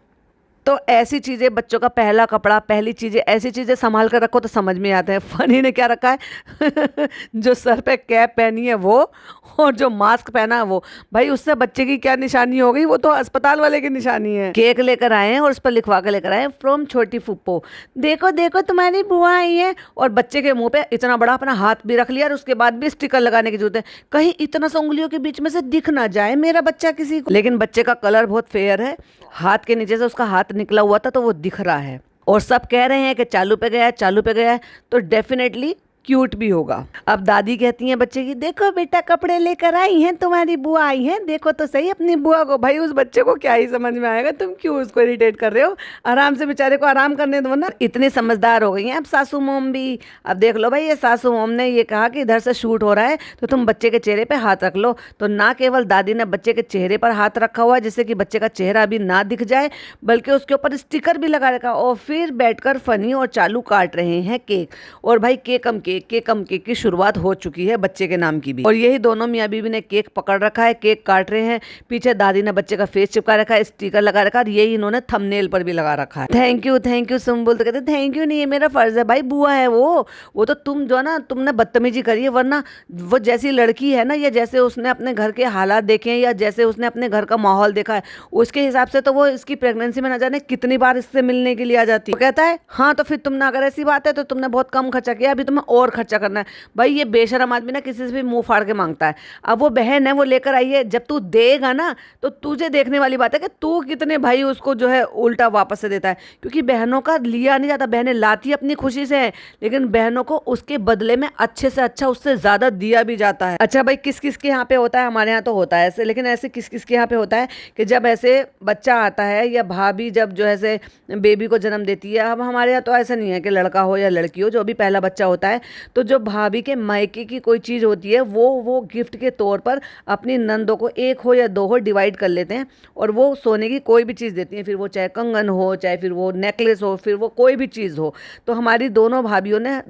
तो ऐसी चीज़ें, बच्चों का पहला कपड़ा, पहली चीज़ें, ऐसी चीज़ें संभाल कर रखो तो समझ में आता है। फनी ने क्या रखा है जो सर पे कैप पहनी है वो, और जो मास्क पहना है वो, भाई उससे बच्चे की क्या निशानी हो गई? वो तो अस्पताल वाले की निशानी है। केक लेकर आए हैं और उस पर लिखवा कर लेकर आए हैं, फ्रॉम छोटी फुप्पो, देखो देखो तुम्हारी बुआ आई है। और बच्चे के मुंह पे इतना बड़ा अपना हाथ भी रख लिया, और उसके बाद भी स्टिकर लगाने की जरूरत है, कहीं इतना सा उंगलियों के बीच में से दिख ना जाए मेरा बच्चा किसी को। लेकिन बच्चे का कलर बहुत फेयर है, हाथ के नीचे से उसका हाथ निकला हुआ था तो वो दिख रहा है। और सब कह रहे हैं कि चालू पे गया है, चालू पे गया है, तो डेफिनेटली क्यूट भी होगा। अब दादी कहती हैं बच्चे की, देखो बेटा कपड़े लेकर आई हैं, तुम्हारी बुआ आई हैं, देखो तो सही अपनी बुआ को। भाई उस बच्चे को क्या ही समझ में आएगा, तुम क्यों उसको इरिटेट कर रहे हो? आराम से बेचारे को आराम करने दो ना। इतनी समझदार हो गई हैं अब सासू मोम भी। अब देख लो भाई, ये सासू मोम ने ये कहा कि इधर से शूट हो रहा है तो तुम बच्चे के चेहरे पे हाथ रख लो। तो ना केवल दादी ने बच्चे के चेहरे पर हाथ रखा हुआ जिससे कि बच्चे का चेहरा अभी ना दिख जाए, बल्कि उसके ऊपर स्टिकर भी लगा रखा, और फिर बैठकर फनी और चालू काट रहे हैं केक। और भाई केकम केक की शुरुआत हो चुकी है बच्चे के नाम की भी। और यही दोनों मियाँ बीवी ने केक पकड़ रखा है, केक काट रहे हैं, पीछे दादी ने बच्चे का फेस चिपका रखा है, स्टिकर लगा रखा है, और यही इन्होंने थंबनेल पर भी लगा रखा है। Thank you Sumbul. तो कहते थैंक यू नहीं, ये मेरा फर्ज है भाई, बुआ है वो तो तुम जो ना तुमने बदतमीजी करी है, वरना वो जैसी लड़की है ना, या जैसे उसने अपने घर के हालात देखे हैं, या जैसे उसने अपने घर का माहौल देखा है, उसके हिसाब से तो वो इसकी प्रेगनेंसी में ना जाने कितनी बार इससे मिलने के लिए आ जाती है। तो कहता है हाँ तो फिर तुमने, अगर ऐसी बात है तो तुमने बहुत कम खर्चा किया, अभी तुम्हें और खर्चा करना है। भाई ये बेशरम आदमी ना किसी से भी मुंह फाड़ के मांगता है। अब वो बहन है, वो लेकर आई है, जब तू देगा ना तो तुझे देखने वाली बात है कि तू कितने भाई उसको जो है उल्टा वापस से देता है। क्योंकि बहनों का लिया नहीं जाता, बहनें लाती अपनी खुशी से है, लेकिन बहनों को उसके बदले में अच्छे से अच्छा उससे ज्यादा दिया भी जाता है। अच्छा भाई किस किस के यहाँ पे होता है, हमारे यहाँ तो होता है ऐसे, लेकिन ऐसे किस किस के यहाँ पे होता है कि जब ऐसे बच्चा आता है, या भाभी जब जो ऐसे बेबी को जन्म देती है, अब हमारे यहाँ तो ऐसा नहीं है कि लड़का हो या लड़की हो, जो भी पहला बच्चा होता है, तो जो भाभी के मायके की कोई चीज़ होती है वो गिफ्ट के तौर पर अपनी नंदों को, एक हो या दो हो, डिवाइड कर लेते हैं, और वो सोने की कोई भी चीज़ देती हैं, फिर वो चाहे कंगन हो, चाहे फिर वो नेकलेस हो, फिर वो कोई भी चीज़ हो। तो हमारी दोनों भाभीयों ने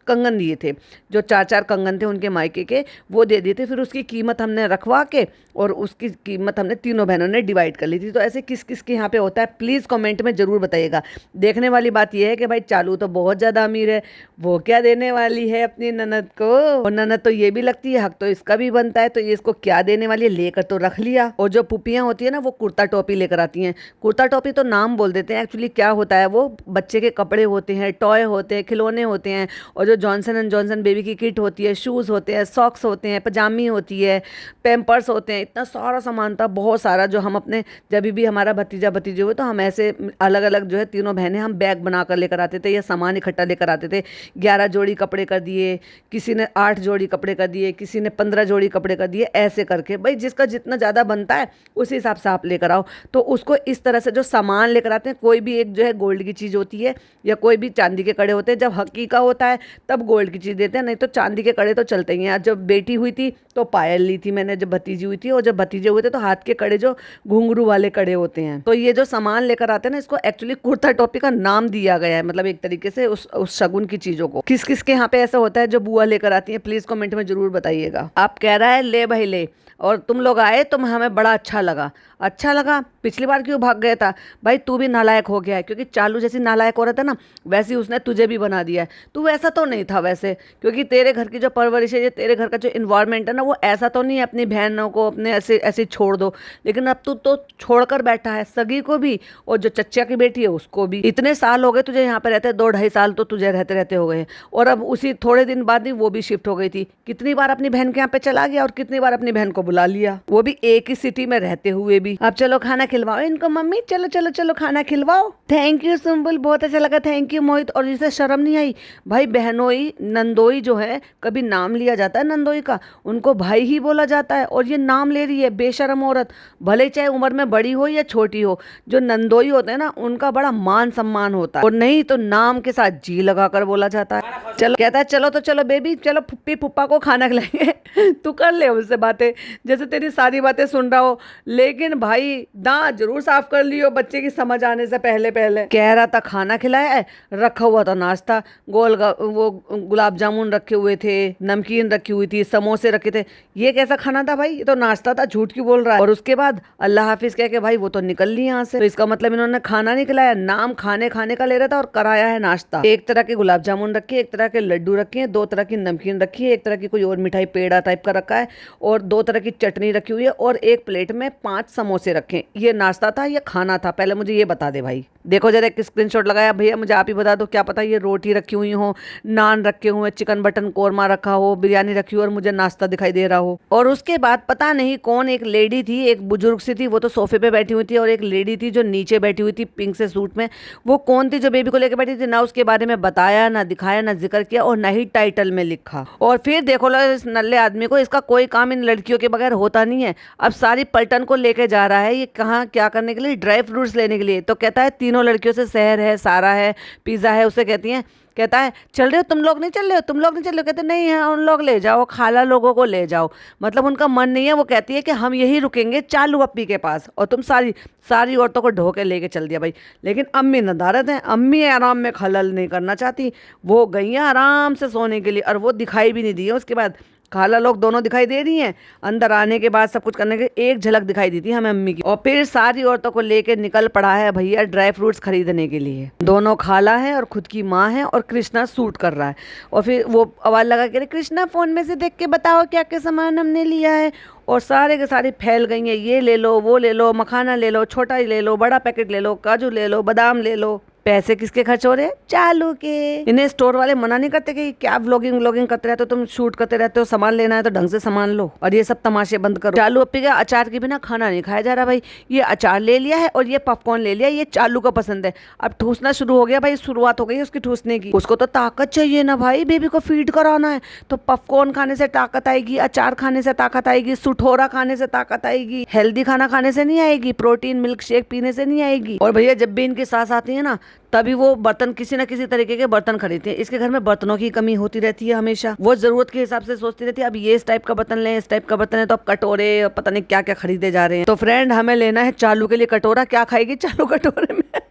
कंगन दिए थे, जो 4-4 कंगन थे उनके मायके के, वो दे दिए थे। फिर उसकी कीमत हमने रखवा के और उसकी कीमत हमने तीनों बहनों ने डिवाइड कर ली थी। तो ऐसे किस किस के यहाँ पे होता है प्लीज़ कमेंट में ज़रूर बताइएगा। देखने वाली बात यह है कि भाई चालू तो बहुत ज़्यादा अमीर है, वो क्या देने वाली है अपनी ननद को, और ननद तो ये भी लगती है हक तो इसका भी बनता है, तो ये इसको क्या देने वाली है, लेकर तो रख लिया। और जो पुपियाँ होती है ना वो कुर्ता टॉपी लेकर आती हैं। कुर्ता टॉपी तो नाम बोल देते हैं, एक्चुअली क्या होता है वो बच्चे के कपड़े होते हैं, टॉय होते हैं, खिलौने होते हैं, और जो जॉनसन एंड जॉनसन बेबी की किट होती है, शूज़ होते हैं, सॉक्स होते हैं, पजामी होती है, पैम्पर्स होते हैं, इतना सारा सामान था, बहुत सारा, जो हम अपने जब भी हमारा भतीजा भतीजे हुए तो हम ऐसे अलग अलग जो है तीनों बहनें हम बैग बना कर लेकर आते थे या सामान इकट्ठा लेकर आते थे। 11 जोड़ी कपड़े कर दिए, किसी ने 8 जोड़ी कपड़े कर दिए, किसी ने 15 जोड़ी कपड़े कर दिए, ऐसे करके भाई जिसका जितना ज़्यादा बनता है उस हिसाब से आप लेकर आओ। तो उसको इस तरह से जो सामान लेकर आते हैं, कोई भी एक जो है गोल्ड की चीज़ होती है या कोई भी चांदी के कड़े होते हैं, जब हकीका होता है तब गोल्ड की चीज़ देते हैं, नहीं तो चांदी के कड़े तो चलते ही हैं। जब बेटी हुई थी तो पायल ली थी मैंने, जब भतीजी हुई थी, और जब भतीजे हुए थे तो हाथ के कड़े जो घुंघरू वाले कड़े होते हैं। तो ये जो सामान लेकर आते हैं ना, इसको एक्चुअली कुर्ता टॉपी का नाम दिया गया है, मतलब एक तरीके से उस शगुन की चीज़ों को। किस किस के यहाँ पे ऐसा होता है जो बुआ लेकर आती है, प्लीज़ कमेंट में ज़रूर बताइएगा। आप कह रहा है ले भाई ले, और तुम लोग आए तो हमें बड़ा अच्छा लगा। अच्छा लगा, पिछली बार क्यों भाग गया था भाई? तू भी नालायक हो गया है, क्योंकि चालू जैसी नालायक हो रहा था ना वैसे ही उसने तुझे भी बना दिया है। तू वैसा तो नहीं था वैसे, क्योंकि तेरे घर की जो परवरिश है, ये तेरे घर का जो इन्वायरमेंट है ना, वो ऐसा तो नहीं है अपनी बहनों को अपने ऐसे ऐसे छोड़ दो। लेकिन अब तू तो छोड़कर बैठा है सगी को भी, और जो चच्चा की बेटी है उसको भी। इतने साल हो गए तुझे यहाँ पे रहते, 2-2.5 साल तो तुझे रहते रहते हो गए, और अब उसी थोड़े दिन बाद ही वो भी शिफ्ट हो गई थी। कितनी बार अपनी बहन के यहाँ पे चला गया और कितनी बार अपनी बहन को बुला लिया, वो भी एक ही सिटी में रहते हुए भी। अब चलो खाना खिलवाओ इनको मम्मी, चलो चलो चलो खाना खिलवाओ। थैंक यू सुम्बुल, बहुत अच्छा लगा, थैंक यू मोहित। और जिसे शर्म नहीं आई भाई, बहनोई नंदोई जो है, कभी नाम लिया जाता है नंदोई का, उनको भाई ही बोला जाता है, और ये नाम ले रही है बेशरम औरत, भले चाहे उम्र में बड़ी हो या छोटी हो। जो नंदोई होते हैं ना उनका बड़ा मान सम्मान होता है, और नहीं तो नाम के साथ जी लगाकर बोला जाता है। चलो कहता है चलो तो चलो बेबी, चलो फुप्पी फुप्पा को खाना खिलाएंगे। तू कर ले उससे बातें जैसे तेरी सारी बातें सुन रहा हो, लेकिन भाई दांत जरूर साफ कर लियो बच्चे की समझ आने से पहले पहले। कह रहा था खाना खिलाया है, रखा हुआ था नाश्ता, वो गुलाब जामुन रखे हुए थे, नमकीन रखी हुई थी, समोसे रखे थे। ये कैसा खाना था भाई? ये तो नाश्ता था, झूठ क्यों बोल रहा है? और उसके बाद अल्लाह हाफिज कह के भाई वो तो निकल ली यहाँ से। तो इसका मतलब इन्होंने खाना नहीं खिलाया, नाम खाने खाने का ले रहा था और कराया है नाश्ता। एक तरह के गुलाब जामुन रखे, एक तरह के लड्डू रखे हैं, 2 तरह की नमकीन रखी है, एक तरह की कोई और मिठाई पेड़ा टाइप का रखा है, और 2 तरह की चटनी रखी हुई है, और एक प्लेट में 5 समोसे रखे। ये नाश्ता था, ये खाना था? पहले मुझे ये बता दे भाई। देखो जरा एक स्क्रीनशॉट लगाया, भैया मुझे आप ही बता दो, क्या पता ये रोटी रखी हुई हो, नान रखे हुए, चिकन बटन कोरमा रखा हो, बिरयानी रखी हो, और मुझे नाश्ता दिखाई दे रहा हो। और उसके बाद पता नहीं कौन एक लेडी थी, एक बुजुर्ग सी थी, वो तो सोफे पे बैठी हुई थी, और एक लेडी थी जो नीचे बैठी हुई थी पिंक से सूट में। वो कौन थी जो बेबी को लेकर बैठी थी? ना उसके बारे में बताया, ना दिखाया, ना जिक्र किया, और ना ही टाइटल में लिखा। और फिर देखो लो इस नल्ले आदमी को, इसका कोई काम इन लड़कियों के बगैर होता नहीं है। अब सारी पलटन को लेके जा रहा है, ये कहाँ क्या करने के लिए? ड्राई फ्रूट्स लेने के लिए। तो कहता है तीनों लड़कियों से, सहर है, सारा है, पिज़्ज़ा है, उसे कहती हैं, कहता है चल रहे हो तुम लोग? नहीं चल रहे हो तुम लोग? नहीं चल रहे हो? कहते नहीं है, उन लोग ले जाओ, खाला लोगों को ले जाओ। मतलब उनका मन नहीं है। वो कहती है कि हम यही रुकेंगे चालू अप्पी के पास, और तुम सारी सारी औरतों को ढो के लेके चल दिया भाई। लेकिन अम्मी नदारत हैं, अम्मी आराम में खलल नहीं करना चाहती, वो गई हैं आराम से सोने के लिए, और वो दिखाई भी नहीं दी है। उसके बाद खाला लोग दोनों दिखाई दे रही हैं, अंदर आने के बाद सब कुछ करने के एक झलक दिखाई दी थी हमें अम्मी की। और फिर सारी औरतों को लेके निकल पड़ा है भैया ड्राई फ्रूट्स खरीदने के लिए। दोनों खाला है और खुद की माँ है, और कृष्णा सूट कर रहा है। और फिर वो आवाज़ लगा के, कृष्णा फ़ोन में से देख के बताओ क्या क्या सामान हमने लिया है। और सारे के सारे फैल गई हैं, ये ले लो, वो ले लो, मखाना ले लो, छोटा ही ले लो, बड़ा पैकेट ले लो, काजू ले लो, बादाम ले लो। पैसे किसके खर्च हो रहे हैं? चालू के। इन्हें स्टोर वाले मना नहीं करते कि क्या व्लॉगिंग करते रहते हो तुम, शूट करते रहते हो, सामान लेना है तो ढंग से सामान लो, और ये सब तमाशे बंद करो। चालू अप्पी का अचार के बिना खाना नहीं खाया जा रहा भाई। ये अचार ले लिया है और ये पॉपकॉर्न ले लिया, ये चालू को पसंद है। अब ठूसना शुरू हो गया भाई, शुरुआत हो गई उसकी ठूसने की। उसको तो ताकत चाहिए ना भाई, बेबी को फीड कराना है, तो पॉपकॉर्न खाने से ताकत आएगी, अचार खाने से ताकत आएगी, सुठोरा खाने से ताकत आएगी, हेल्दी खाना खाने से नहीं आएगी, प्रोटीन मिल्क शेक पीने से नहीं आएगी। और भैया जब भी इनकी सास आती है ना, तभी वो बर्तन किसी ना किसी तरीके के बर्तन खरीदते हैं। इसके घर में बर्तनों की कमी होती रहती है हमेशा। वो जरूरत के हिसाब से सोचती रहती है, अब ये इस टाइप का बर्तन लें, इस टाइप का बर्तन है, तो अब कटोरे पता नहीं क्या क्या खरीदे जा रहे हैं। तो फ्रेंड हमें लेना है चालू के लिए कटोरा। क्या खाएगी चालू कटोरे में?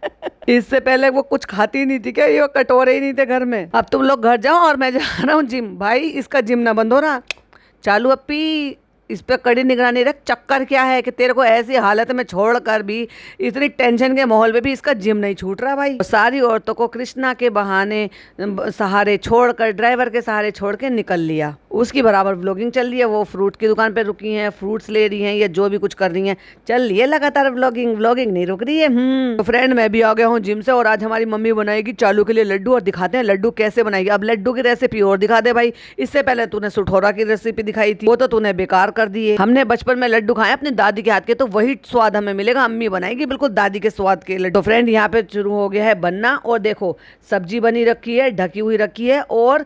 इससे पहले वो कुछ खाती नहीं थी क्या? ये कटोरे ही नहीं थे घर में। अब तुम लोग घर जाओ और मैं जा रहा हूँ जिम। भाई इसका जिम ना बंद हो रहा। चालू अपी, इस पे कड़ी निगरानी रख। चक्कर क्या है कि तेरे को ऐसी हालत में छोड़कर भी, इतनी टेंशन के माहौल में भी इसका जिम नहीं छूट रहा भाई। सारी औरतों को कृष्णा के बहाने सहारे छोड़कर, ड्राइवर के सहारे छोड़ के निकल लिया। उसकी बराबर व्लॉगिंग चल रही है। वो फ्रूट की दुकान पे रुकी हैं, फ्रूट्स ले रही हैं या जो भी कुछ कर रही हैं, चल रही है लगातार व्लॉगिंग। व्लॉगिंग नहीं रुक रही है। तो फ्रेंड मैं भी आ गया हूँ जिम से, और आज हमारी मम्मी बनाएगी चालू के लिए लड्डू, और दिखाते हैं लड्डू कैसे बनाएगी। अब लड्डू की रेसिपी और दिखा दे भाई। इससे पहले तूने सुठौरा की रेसिपी दिखाई थी, वो तो तूने बेकार कर दी है। हमने बचपन में लड्डू खाए अपनी दादी के हाथ के, तो वही स्वाद हमें मिलेगा। अम्मी बनाएगी बिल्कुल दादी के स्वाद के लड्डू। तो फ्रेंड यहाँ पे शुरू हो गया है बनना, और देखो सब्जी बनी रखी है, ढकी हुई रखी है, और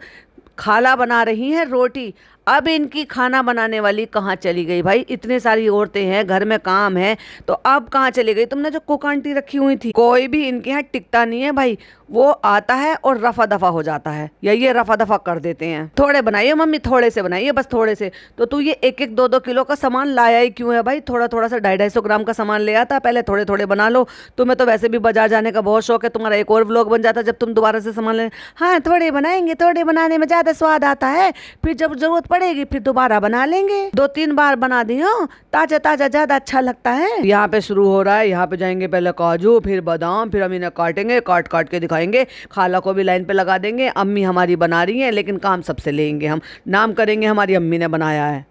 खाला बना रही है रोटी। अब इनकी खाना बनाने वाली कहाँ चली गई भाई? इतनी सारी औरतें हैं, घर में काम है, तो अब कहाँ चली गई? तुमने जो कुक आंटी रखी हुई थी, कोई भी इनके यहाँ टिकता नहीं है भाई। वो आता है और रफा दफा हो जाता है, या ये रफा दफा कर देते हैं। थोड़े बनाइए मम्मी, थोड़े से बनाइए, बस थोड़े से। तो तू ये 1-1, 2-2 किलो का सामान लाया ही क्यों है भाई? थोड़ा थोड़ा सा 250-250 ग्राम का सामान ले आता, पहले थोड़े थोड़े बना लो। तुम्हें तो वैसे भी बाजार जाने का बहुत शौक है, तुम्हारा एक और व्लॉग बन जाता जब तुम दोबारा से सामान ले। हाँ थोड़े बनाएंगे, थोड़े बनाने में ज्यादा स्वाद आता है, फिर जब जरूरत पड़ेगी फिर दोबारा बना लेंगे। 2-3 बार बना दी हो, ताजा ताजा ज्यादा अच्छा लगता है। यहाँ पे शुरू हो रहा है। यहाँ पे जाएंगे पहले काजू, फिर बादाम, फिर हम इन्हें काटेंगे, काट काट के दिखाएंगे। खाला को भी लाइन पे लगा देंगे। अम्मी हमारी बना रही हैं, लेकिन काम सबसे लेंगे हम। नाम करेंगे हमारी अम्मी ने बनाया है।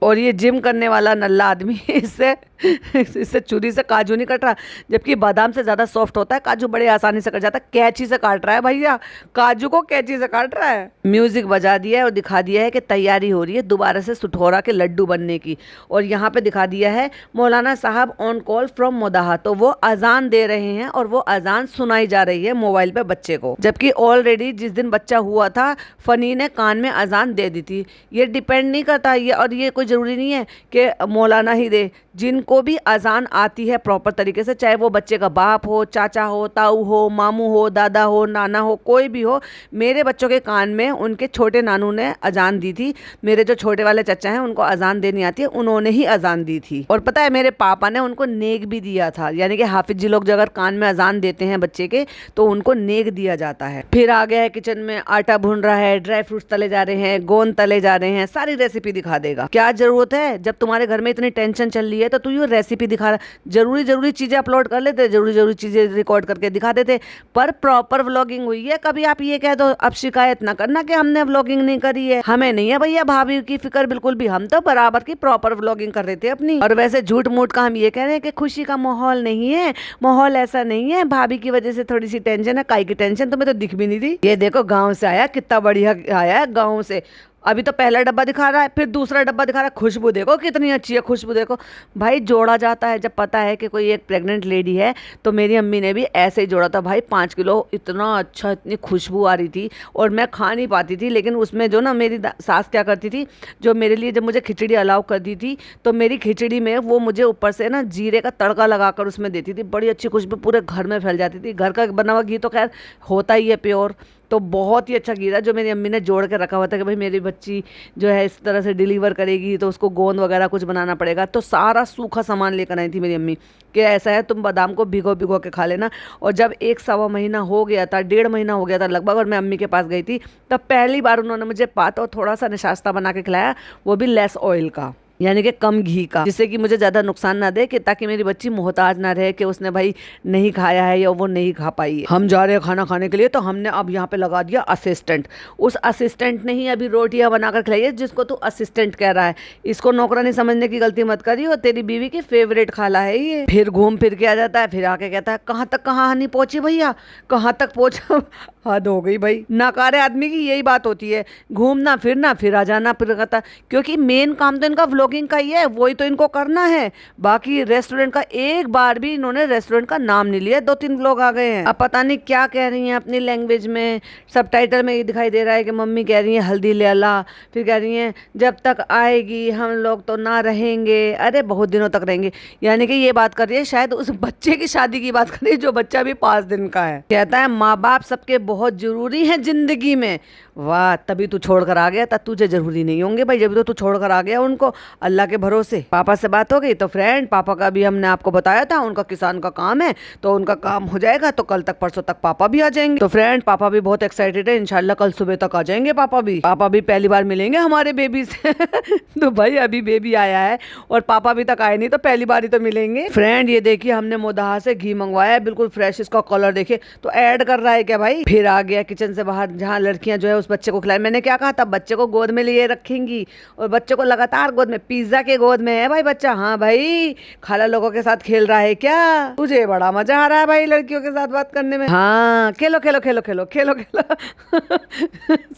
और ये जिम करने वाला नल्ला आदमी इससे छुरी से काजू नहीं कट रहा, जबकि बादाम से ज़्यादा सॉफ्ट होता है काजू, बड़े आसानी से कट जाता है। कैंची से काट रहा है भैया, काजू को कैंची से काट रहा है। म्यूजिक बजा दिया है और दिखा दिया है कि तैयारी हो रही है दोबारा से सुठौरा के लड्डू बनने की। और यहाँ पे दिखा दिया है मौलाना साहब ऑन कॉल फ्रॉम मोदाहा, तो वो अजान दे रहे हैं और वो अजान सुनाई जा रही है मोबाइल पे बच्चे को। जबकि ऑलरेडी जिस दिन बच्चा हुआ था फनी ने कान में अजान दे दी थी। ये डिपेंड नहीं करता ये, और ये कोई ज़रूरी नहीं है कि मौलाना ही दे। जिनको भी अजान आती है प्रॉपर तरीके से, चाहे वो बच्चे का बाप हो, चाचा हो, ताऊ हो, मामू हो, दादा हो, नाना हो, कोई भी हो। मेरे बच्चों के कान में उनके छोटे नानू ने अजान दी थी। मेरे जो छोटे वाले चाचा हैं उनको अजान देनी आती है, उन्होंने ही अजान दी थी। और पता है मेरे पापा ने उनको नेक भी दिया था, यानी कि हाफिज जी लोग जो अगर कान में अजान देते हैं बच्चे के, तो उनको नेक दिया जाता है। फिर आ गया है किचन में, आटा भून रहा है, ड्राई फ्रूट्स तले जा रहे हैं, गोंद तले जा रहे हैं, सारी रेसिपी दिखा देगा। क्या जरूरत है? जब तुम्हारे घर में इतनी टेंशन चल रही है तो तू ये रेसिपी दिखा रहा। जरूरी चीजें अपलोड कर लेते, जरूरी चीजें रिकॉर्ड करके दिखा देते, पर प्रॉपर व्लॉगिंग हुई है। कभी आप ये कह दो, अब शिकायत ना करना कि हमने व्लॉगिंग नहीं करी है। हमें नहीं है भैया भाभी की फिक्र बिल्कुल भी, हम तो बराबर की प्रॉपर व्लॉगिंग कर रहे थे अपनी। और वैसे झूठ मूठ का हम ये कह रहे हैं कि खुशी का माहौल नहीं है, माहौल ऐसा नहीं है। भाभी की वजह से थोड़ी सी टेंशन है। काई की टेंशन? तुम्हें तो दिख भी नहीं दी। ये देखो गाँव से आया, कितना बढ़िया आया है गाँव से। अभी तो पहला डब्बा दिखा रहा है, फिर दूसरा डब्बा दिखा रहा है। खुशबू देखो कितनी अच्छी है, खुशबू देखो भाई। जोड़ा जाता है जब पता है कि कोई एक प्रेग्नेंट लेडी है, तो मेरी अम्मी ने भी ऐसे ही जोड़ा था भाई 5 किलो। इतना अच्छा, इतनी खुशबू आ रही थी, और मैं खा नहीं पाती थी। लेकिन उसमें जो ना मेरी सास क्या करती थी, जो मेरे लिए जब मुझे खिचड़ी अलाउ कर दी थी, तो मेरी खिचड़ी में वो मुझे ऊपर से ना जीरे का तड़का लगाकर उसमें देती थी। बड़ी अच्छी खुशबू पूरे घर में फैल जाती थी। घर का बना हुआ घी तो खैर होता ही है प्योर, तो बहुत ही अच्छा घी था जो मेरी अम्मी ने जोड़ के रखा हुआ था कि भाई मेरी बच्ची जो है इस तरह से डिलीवर करेगी तो उसको गोंद वगैरह कुछ बनाना पड़ेगा। तो सारा सूखा सामान लेकर आई थी मेरी अम्मी कि ऐसा है तुम बादाम को भिगो भिगो के खा लेना। और जब 1-1.25 महीना हो गया था, 1.5 महीना हो गया था लगभग, और मैं अम्मी के पास गई थी, तब पहली बार उन्होंने मुझे पात और थोड़ा सा निशास्ता बना के खिलाया, वो भी लेस ऑयल का, यानी कि कम घी का, जिससे कि मुझे ज़्यादा नुकसान ना दे, कि ताकि मेरी बच्ची मोहताज ना रहे कि उसने भाई नहीं खाया है या वो नहीं खा पाई है। हम जा रहे हैं खाना खाने के लिए, तो हमने अब यहाँ पे लगा दिया असिस्टेंट। उस असिस्टेंट ने ही अभी रोटियां बनाकर खिलाई है जिसको तू असिस्टेंट कह रहा है। इसको नौकरानी समझने की गलती मत करियो, तेरी बीवी की फेवरेट खाला है ये। फिर घूम फिर के आ जाता है, फिर आके कहता है कहाँ तक कहानी पहुंची भैया, कहाँ तक पहुंचा। हद हो गई भाई। नाकारे आदमी की यही बात होती है, घूमना फिरना, फिर आ जाना, फिर कहता, क्योंकि मेन काम तो इनका व्लॉगिंग का ही है, वही तो इनको करना है। बाकी रेस्टोरेंट का एक बार भी इन्होंने रेस्टोरेंट का नाम नहीं लिया। 2-3 लोग आ गए हैं, अब पता नहीं क्या कह रही हैं अपनी लैंग्वेज में। सबटाइटल में ये दिखाई दे रहा है कि मम्मी कह रही है हल्दी ले ला, फिर कह रही हैं जब तक आएगी हम लोग तो ना रहेंगे। अरे बहुत दिनों तक रहेंगे, यानी कि ये बात कर रही है शायद उस बच्चे की शादी की बात कर रही है जो बच्चा भी 5 दिन का है। कहता है माँ बाप सबके बहुत ज़रूरी हैं ज़िंदगी में। वाह, तभी तू छोड़ कर आ गया था, तुझे ज़रूरी नहीं होंगे भाई, जब तो तू छोड़ कर आ गया उनको अल्लाह के भरोसे। पापा से बात हो गई तो फ्रेंड, पापा का भी हमने आपको बताया था, उनका किसान का काम है, तो उनका काम हो जाएगा तो कल तक परसों तक पापा भी आ जाएंगे। तो फ्रेंड, पापा भी बहुत एक्साइटेड है, इंशाल्लाह कल सुबह तक आ जाएंगे पापा भी पहली बार मिलेंगे हमारे बेबी से। तो भाई अभी बेबी आया है और पापा अभी तक आए नहीं, तो पहली बार ही तो मिलेंगे। फ्रेंड ये देखिए, हमने मोदाहा से घी मंगवाया है, बिल्कुल फ्रेश, इसका कलर देखिए। तो ऐड कर रहा है क्या भाई? फिर आ गया किचन से बाहर, जहाँ लड़कियां जो है उस बच्चे को खिलाए। मैंने क्या कहा था, बच्चे को गोद में लिए रखेंगी, और बच्चे को लगातार गोद में, पिज्जा के गोद में है भाई बच्चा। हाँ भाई, खाला लोगों के साथ खेल रहा है क्या? तुझे बड़ा मजा आ रहा है भाई लड़कियों के साथ बात करने में। हाँ, खेलो खेलो खेलो खेलो खेलो खेलो।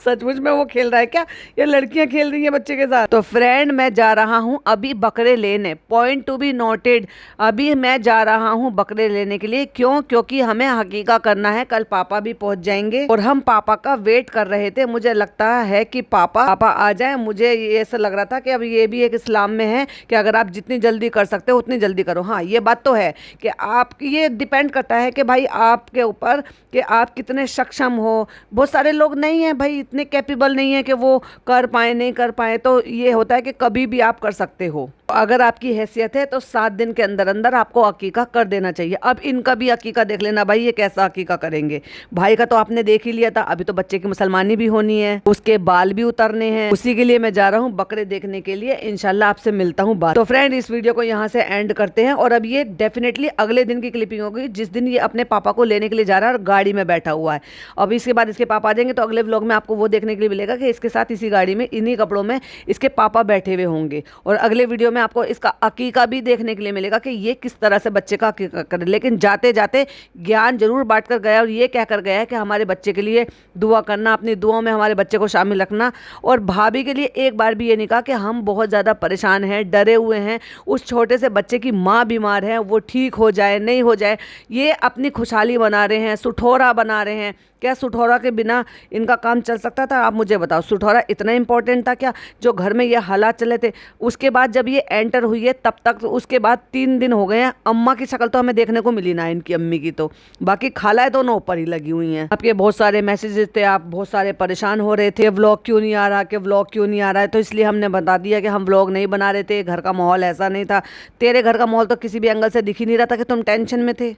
सचमुच में वो खेल रहा है क्या? ये लड़कियां खेल रही है बच्चे के साथ। तो फ्रेंड, मैं जा रहा हूँ अभी बकरे लेने, पॉइंट टू बी नोटेड, अभी मैं जा रहा हूँ बकरे लेने के लिए। क्यों? क्योंकि हमें हकीका करना है, कल पापा भी पहुंच जाएंगे और हम पापा का वेट कर रहे थे। मुझे लगता है कि पापा आ जाए। मुझे ये ऐसा लग रहा था कि अब ये भी एक इस्लाम में है कि अगर आप जितनी जल्दी कर सकते हो उतनी जल्दी करो। हाँ, ये बात तो है कि आप, ये डिपेंड करता है कि भाई आपके ऊपर कि आप कितने सक्षम हो। बहुत सारे लोग नहीं है भाई, इतने कैपेबल नहीं है कि वो कर पाए, नहीं कर पाए। तो ये होता है कि कभी भी आप कर सकते हो। अगर आपकी हैसियत है तो 7 दिन के अंदर अंदर आपको अकीका कर देना चाहिए। अब इनका भी अकीका देख लेना भाई, ये कैसा अकीका करेंगे। भाई का तो आपने देख ही लिया था, अभी तो बच्चे की मुसलमानी भी होनी है, उसके बाल भी उतरने हैं, उसी के लिए मैं जा रहा हूँ बकरे देखने के लिए। इंशाल्लाह आपसे मिलता हूँ बात। तो फ्रेंड, इस वीडियो को यहाँ से एंड करते हैं, और अब ये डेफिनेटली अगले दिन की क्लिपिंग होगी, जिस दिन ये अपने पापा को लेने के लिए जा रहा है और गाड़ी में बैठा हुआ है। अब इसके बाद इसके पापा आ जाएंगे, तो अगले व्लॉग में आपको वो देखने के लिए मिलेगा कि इसके साथ इसी गाड़ी में, इन्हीं कपड़ों में इसके पापा बैठे हुए होंगे। और अगले वीडियो में आपको इसका अकीका भी देखने के लिए मिलेगा कि ये किस तरह से बच्चे का अकीका करे। लेकिन जाते जाते ज्ञान जरूर बांट कर गया, और ये कह कर गया है कि हमारे बच्चे के लिए दुआ करना, अपनी दुआओं में हमारे बच्चे को शामिल रखना। और भाभी के लिए एक बार भी ये नहीं कहा कि हम बहुत ज़्यादा परेशान हैं, डरे हुए हैं, उस छोटे से बच्चे की माँ बीमार है, वो ठीक हो जाए नहीं हो जाए। ये अपनी खुशहाली बना रहे हैं, सुठौरा बना रहे हैं। क्या सुठौरा के बिना इनका काम चल सकता था? आप मुझे बताओ, सुठौरा इतना इंपॉर्टेंट था क्या, जो घर में ये हालात चले थे? उसके बाद जब ये एंटर हुई है तब तक, उसके बाद 3 दिन हो गए हैं, अम्मा की शक्ल तो हमें देखने को मिली ना, इनकी अम्मी की तो। बाकी खालाएं दोनों ऊपर ही लगी हुई हैं। आपके बहुत सारे मैसेजेस थे, आप बहुत सारे परेशान हो रहे थे, व्लॉग क्यों नहीं आ रहा, कि व्लॉग क्यों नहीं आ रहा है। तो इसलिए हमने बता दिया कि हम व्लॉग नहीं बना रहे थे, घर का माहौल ऐसा नहीं था। तेरे घर का माहौल तो किसी भी एंगल से दिख ही नहीं रहा था कि तुम टेंशन में थे।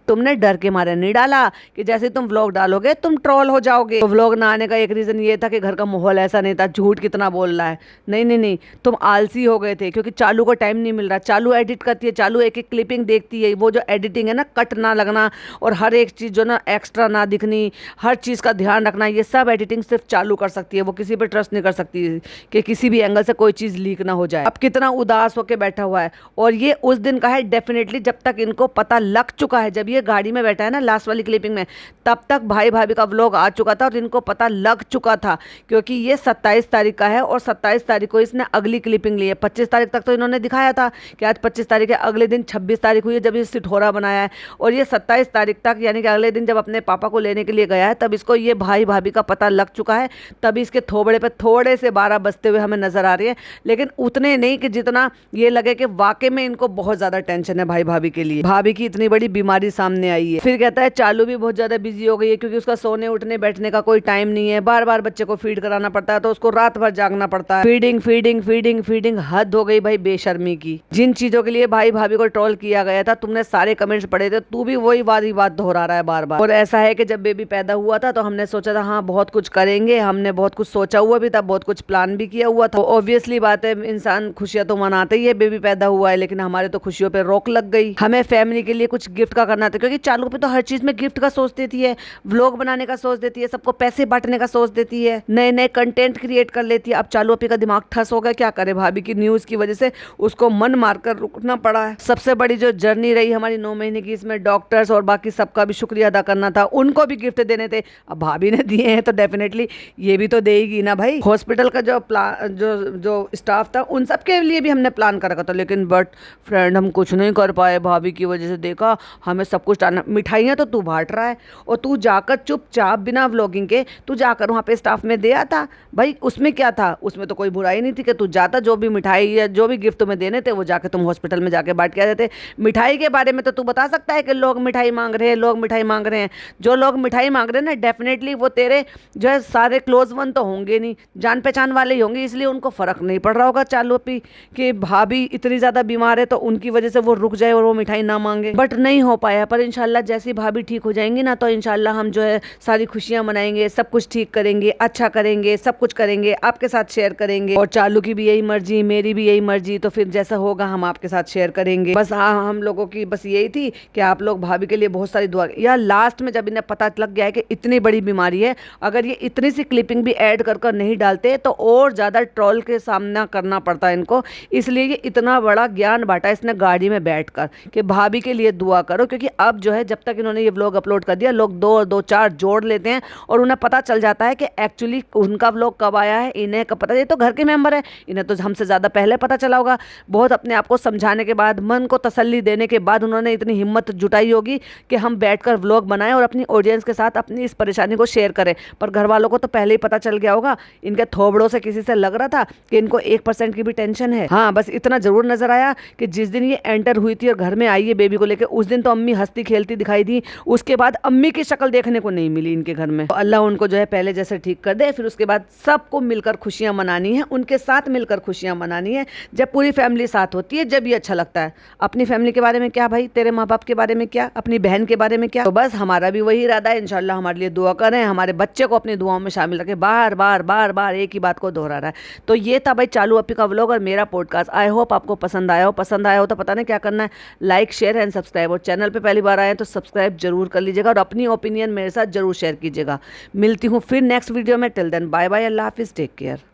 तुमने डर के मारे नहीं डाला कि जैसे तुम व्लॉग डालोगे तुम ट्रोल हो जाओगे। तो व्लॉग ना आने का एक रीज़न ये था कि घर का माहौल ऐसा नहीं था। झूठ कितना बोल रहा है। नहीं नहीं नहीं, तुम आलसी हो गए थे, क्योंकि चालू को टाइम नहीं मिल रहा। चालू एडिट करती है, चालू एक एक क्लिपिंग देखती है। वो जो एडिटिंग है ना, कट ना लगना, और हर एक चीज़ जो ना एक्स्ट्रा ना दिखनी, हर चीज़ का ध्यान रखना, ये सब एडिटिंग सिर्फ चालू कर सकती है। वो किसी पर ट्रस्ट नहीं कर सकती कि किसी भी एंगल से कोई चीज़ लीक ना हो जाए। अब कितना उदास होकर बैठा हुआ है, और ये उस दिन का है डेफिनेटली, जब तक इनको पता लग चुका है, जब ये गाड़ी में बैठा है ना लास्ट वाली क्लिपिंग में, तब तक भाई भाभी का व्लॉग आ चुका था और इनको पता लग चुका था। क्योंकि ये 27 तारीख का है और 27 तारीख को इसने अगली क्लिपिंग ली है। 25 तारीख तक तो इन्होंने दिखाया था कि आज 25 तारीख है, अगले दिन 26 तारीख हुई है जब ये सिठोरा बनाया है, और ये 27 तारीख तक यानी कि अगले दिन जब अपने पापा को लेने के लिए गया है, तब इसको ये भाई भाभी का पता लग चुका है। तभी इसके थोबड़े पे थोड़े से 12 बजते हुए हमें नजर आ रही है, लेकिन उतने नहीं कि जितना ये लगे कि वाकई में इनको बहुत ज्यादा टेंशन है भाई भाभी के लिए। भाभी की इतनी बड़ी बीमारी सामने आई है। फिर कहता है चालू भी बहुत ज़्यादा बिजी हो गई है, क्योंकि उसका सोने उठने बैठने का कोई टाइम नहीं है। बार बार बच्चे को फीड कराना पड़ता है, तो उसको रात भर जागना पड़ता है। फीडिंग फीडिंग फीडिंग फीडिंग, हद हो गई भाई बेशर्मी की। जिन चीज़ों के लिए भाई भाभी को ट्रोल किया गया था, तुमने सारे कमेंट्स पढ़े थे, तू भी वही बात दोहरा रहा है बार बार। और ऐसा है कि जब बेबी पैदा हुआ था तो हमने सोचा था हाँ बहुत कुछ करेंगे, हमने बहुत कुछ सोचा हुआ भी था, बहुत कुछ प्लान भी किया हुआ था। ऑब्वियसली बात है, इंसान खुशियां तो मनाते ही है, बेबी पैदा हुआ है, लेकिन हमारे तो खुशियों पर रोक लग गई। हमें फैमिली के लिए कुछ गिफ्ट का करना था, क्योंकि चालू पे तो हर चीज में गिफ्ट का सोच देती है, व्लॉग बनाने का सोच देती है, सबको पैसे बांटने का सोच देती है, नए नए कंटेंट क्रिएट कर लेती है। अब चालू अपी का दिमाग ठस हो गया, क्या करे, भाभी की न्यूज की वजह से उसको मन मारकर रुकना पड़ा है। सबसे बड़ी जो जर्नी रही हमारी 9 महीने की, इसमें डॉक्टर्स और बाकी सबका भी शुक्रिया अदा करना था, उनको भी गिफ्ट देने थे। अब भाभी ने दिए हैं तो डेफिनेटली ये भी तो देगी ना भाई। हॉस्पिटल का जो प्लान जो स्टाफ था उन सब के लिए भी हमने प्लान कर रखा था, लेकिन बट फ्रेंड हम कुछ नहीं कर पाए भाभी की वजह से। देखा, हमें सब सब कुछ डालना। मिठाइयाँ तो तू बांट रहा है और तू जाकर चुपचाप बिना व्लॉगिंग के तू जाकर वहाँ पे स्टाफ में दे आता। भाई उसमें क्या था, उसमें तो कोई बुराई नहीं थी कि तू जाता, जो भी मिठाई या जो भी गिफ्ट तुम्हें देने थे वो जाकर तुम हॉस्पिटल में जाके बांट के आ जाते। मिठाई के बारे में तो तू बता सकता है कि लोग मिठाई मांग रहे हैं, लोग मिठाई मांग रहे हैं। जो लोग मिठाई मांग रहे हैं ना, डेफिनेटली वो तेरे जो है सारे क्लोज वन तो होंगे नहीं, जान पहचान वाले ही होंगे, इसलिए उनको फर्क नहीं पड़ रहा होगा चालू पी कि भाभी इतनी ज़्यादा बीमार है तो उनकी वजह से वो रुक जाए और वो मिठाई ना मांगे। बट नहीं हो पाया, पर इंशाल्लाह जैसी भाभी ठीक हो जाएंगी ना तो इंशाल्लाह हम जो है सारी खुशियां मनाएंगे, सब कुछ ठीक करेंगे, अच्छा करेंगे, सब कुछ करेंगे, आपके साथ शेयर करेंगे। और चालू की भी यही मर्जी, मेरी भी यही मर्जी, तो फिर जैसा होगा हम आपके साथ शेयर करेंगे। बस हाँ, हम लोगों की बस यही थी कि आप लोग भाभी के लिए बहुत सारी दुआ। यार लास्ट में जब इन्हें पता लग गया है कि इतनी बड़ी बीमारी है, अगर ये इतनी सी क्लिपिंग भी ऐड कर नहीं डालते तो और ज़्यादा ट्रोल के सामना करना पड़ता है इनको। इसलिए ये इतना बड़ा ज्ञान बांटा इसने गाड़ी में बैठकर कि भाभी के लिए दुआ करो, क्योंकि अब जो है जब तक इन्होंने ये व्लॉग अपलोड कर दिया, लोग दो चार जोड़ लेते हैं और उन्हें पता चल जाता है कि एक्चुअली उनका व्लॉग कब आया है, इन्हें कब पता। ये तो घर के मेंबर है, इन्हें तो हमसे ज़्यादा पहले पता चला होगा। बहुत अपने आप को समझाने के बाद, मन को तसल्ली देने के बाद उन्होंने इतनी हिम्मत जुटाई होगी कि हम बैठकर व्लॉग बनाएं और अपनी ऑडियंस के साथ अपनी इस परेशानी को शेयर करें। पर घर वालों को तो पहले ही पता चल गया होगा, इनके थोबड़ों से किसी से लग रहा था कि इनको 1% की भी टेंशन है। हाँ, बस इतना जरूर नजर आया कि जिस दिन ये एंटर हुई थी और घर में आई है बेबी को लेकर, उस दिन तो अम्मी हंसती खेलती दिखाई दी। उसके बाद अम्मी की शक्ल देखने को नहीं मिली इनके घर में। तो अल्लाह उनको जो है पहले जैसे ठीक कर दे। फिर उसके बाद सबको मिलकर खुशियां मनानी है, उनके साथ मिलकर खुशियां मनानी है। जब पूरी फैमिली साथ होती है जब ये अच्छा लगता है। अपनी फैमिली के बारे में क्या भाई, तेरे माँ बाप के बारे में क्या, अपनी बहन के बारे में क्या। तो बस हमारा भी वही इरादा है, इंशाल्लाह हमारे लिए दुआ करें, हमारे बच्चे को अपनी दुआओं में शामिल रखें। बार बार बार बार एक ही बात को दोहरा रहा है। तो ये था भाई चालू अपी का व्लॉग और मेरा पॉडकास्ट। आई होप आपको पसंद आया हो। पसंद आया हो तो पता नहीं क्या करना है, लाइक शेयर एंड सब्सक्राइब। और चैनल पे पहली बार आए तो सब्सक्राइब जरूर कर लीजिएगा और अपनी ओपिनियन मेरे साथ जरूर शेयर कीजिएगा। मिलती हूँ फिर नेक्स्ट वीडियो में। टिल देन बाय बाय, अल्लाह हाफिज़, टेक केयर।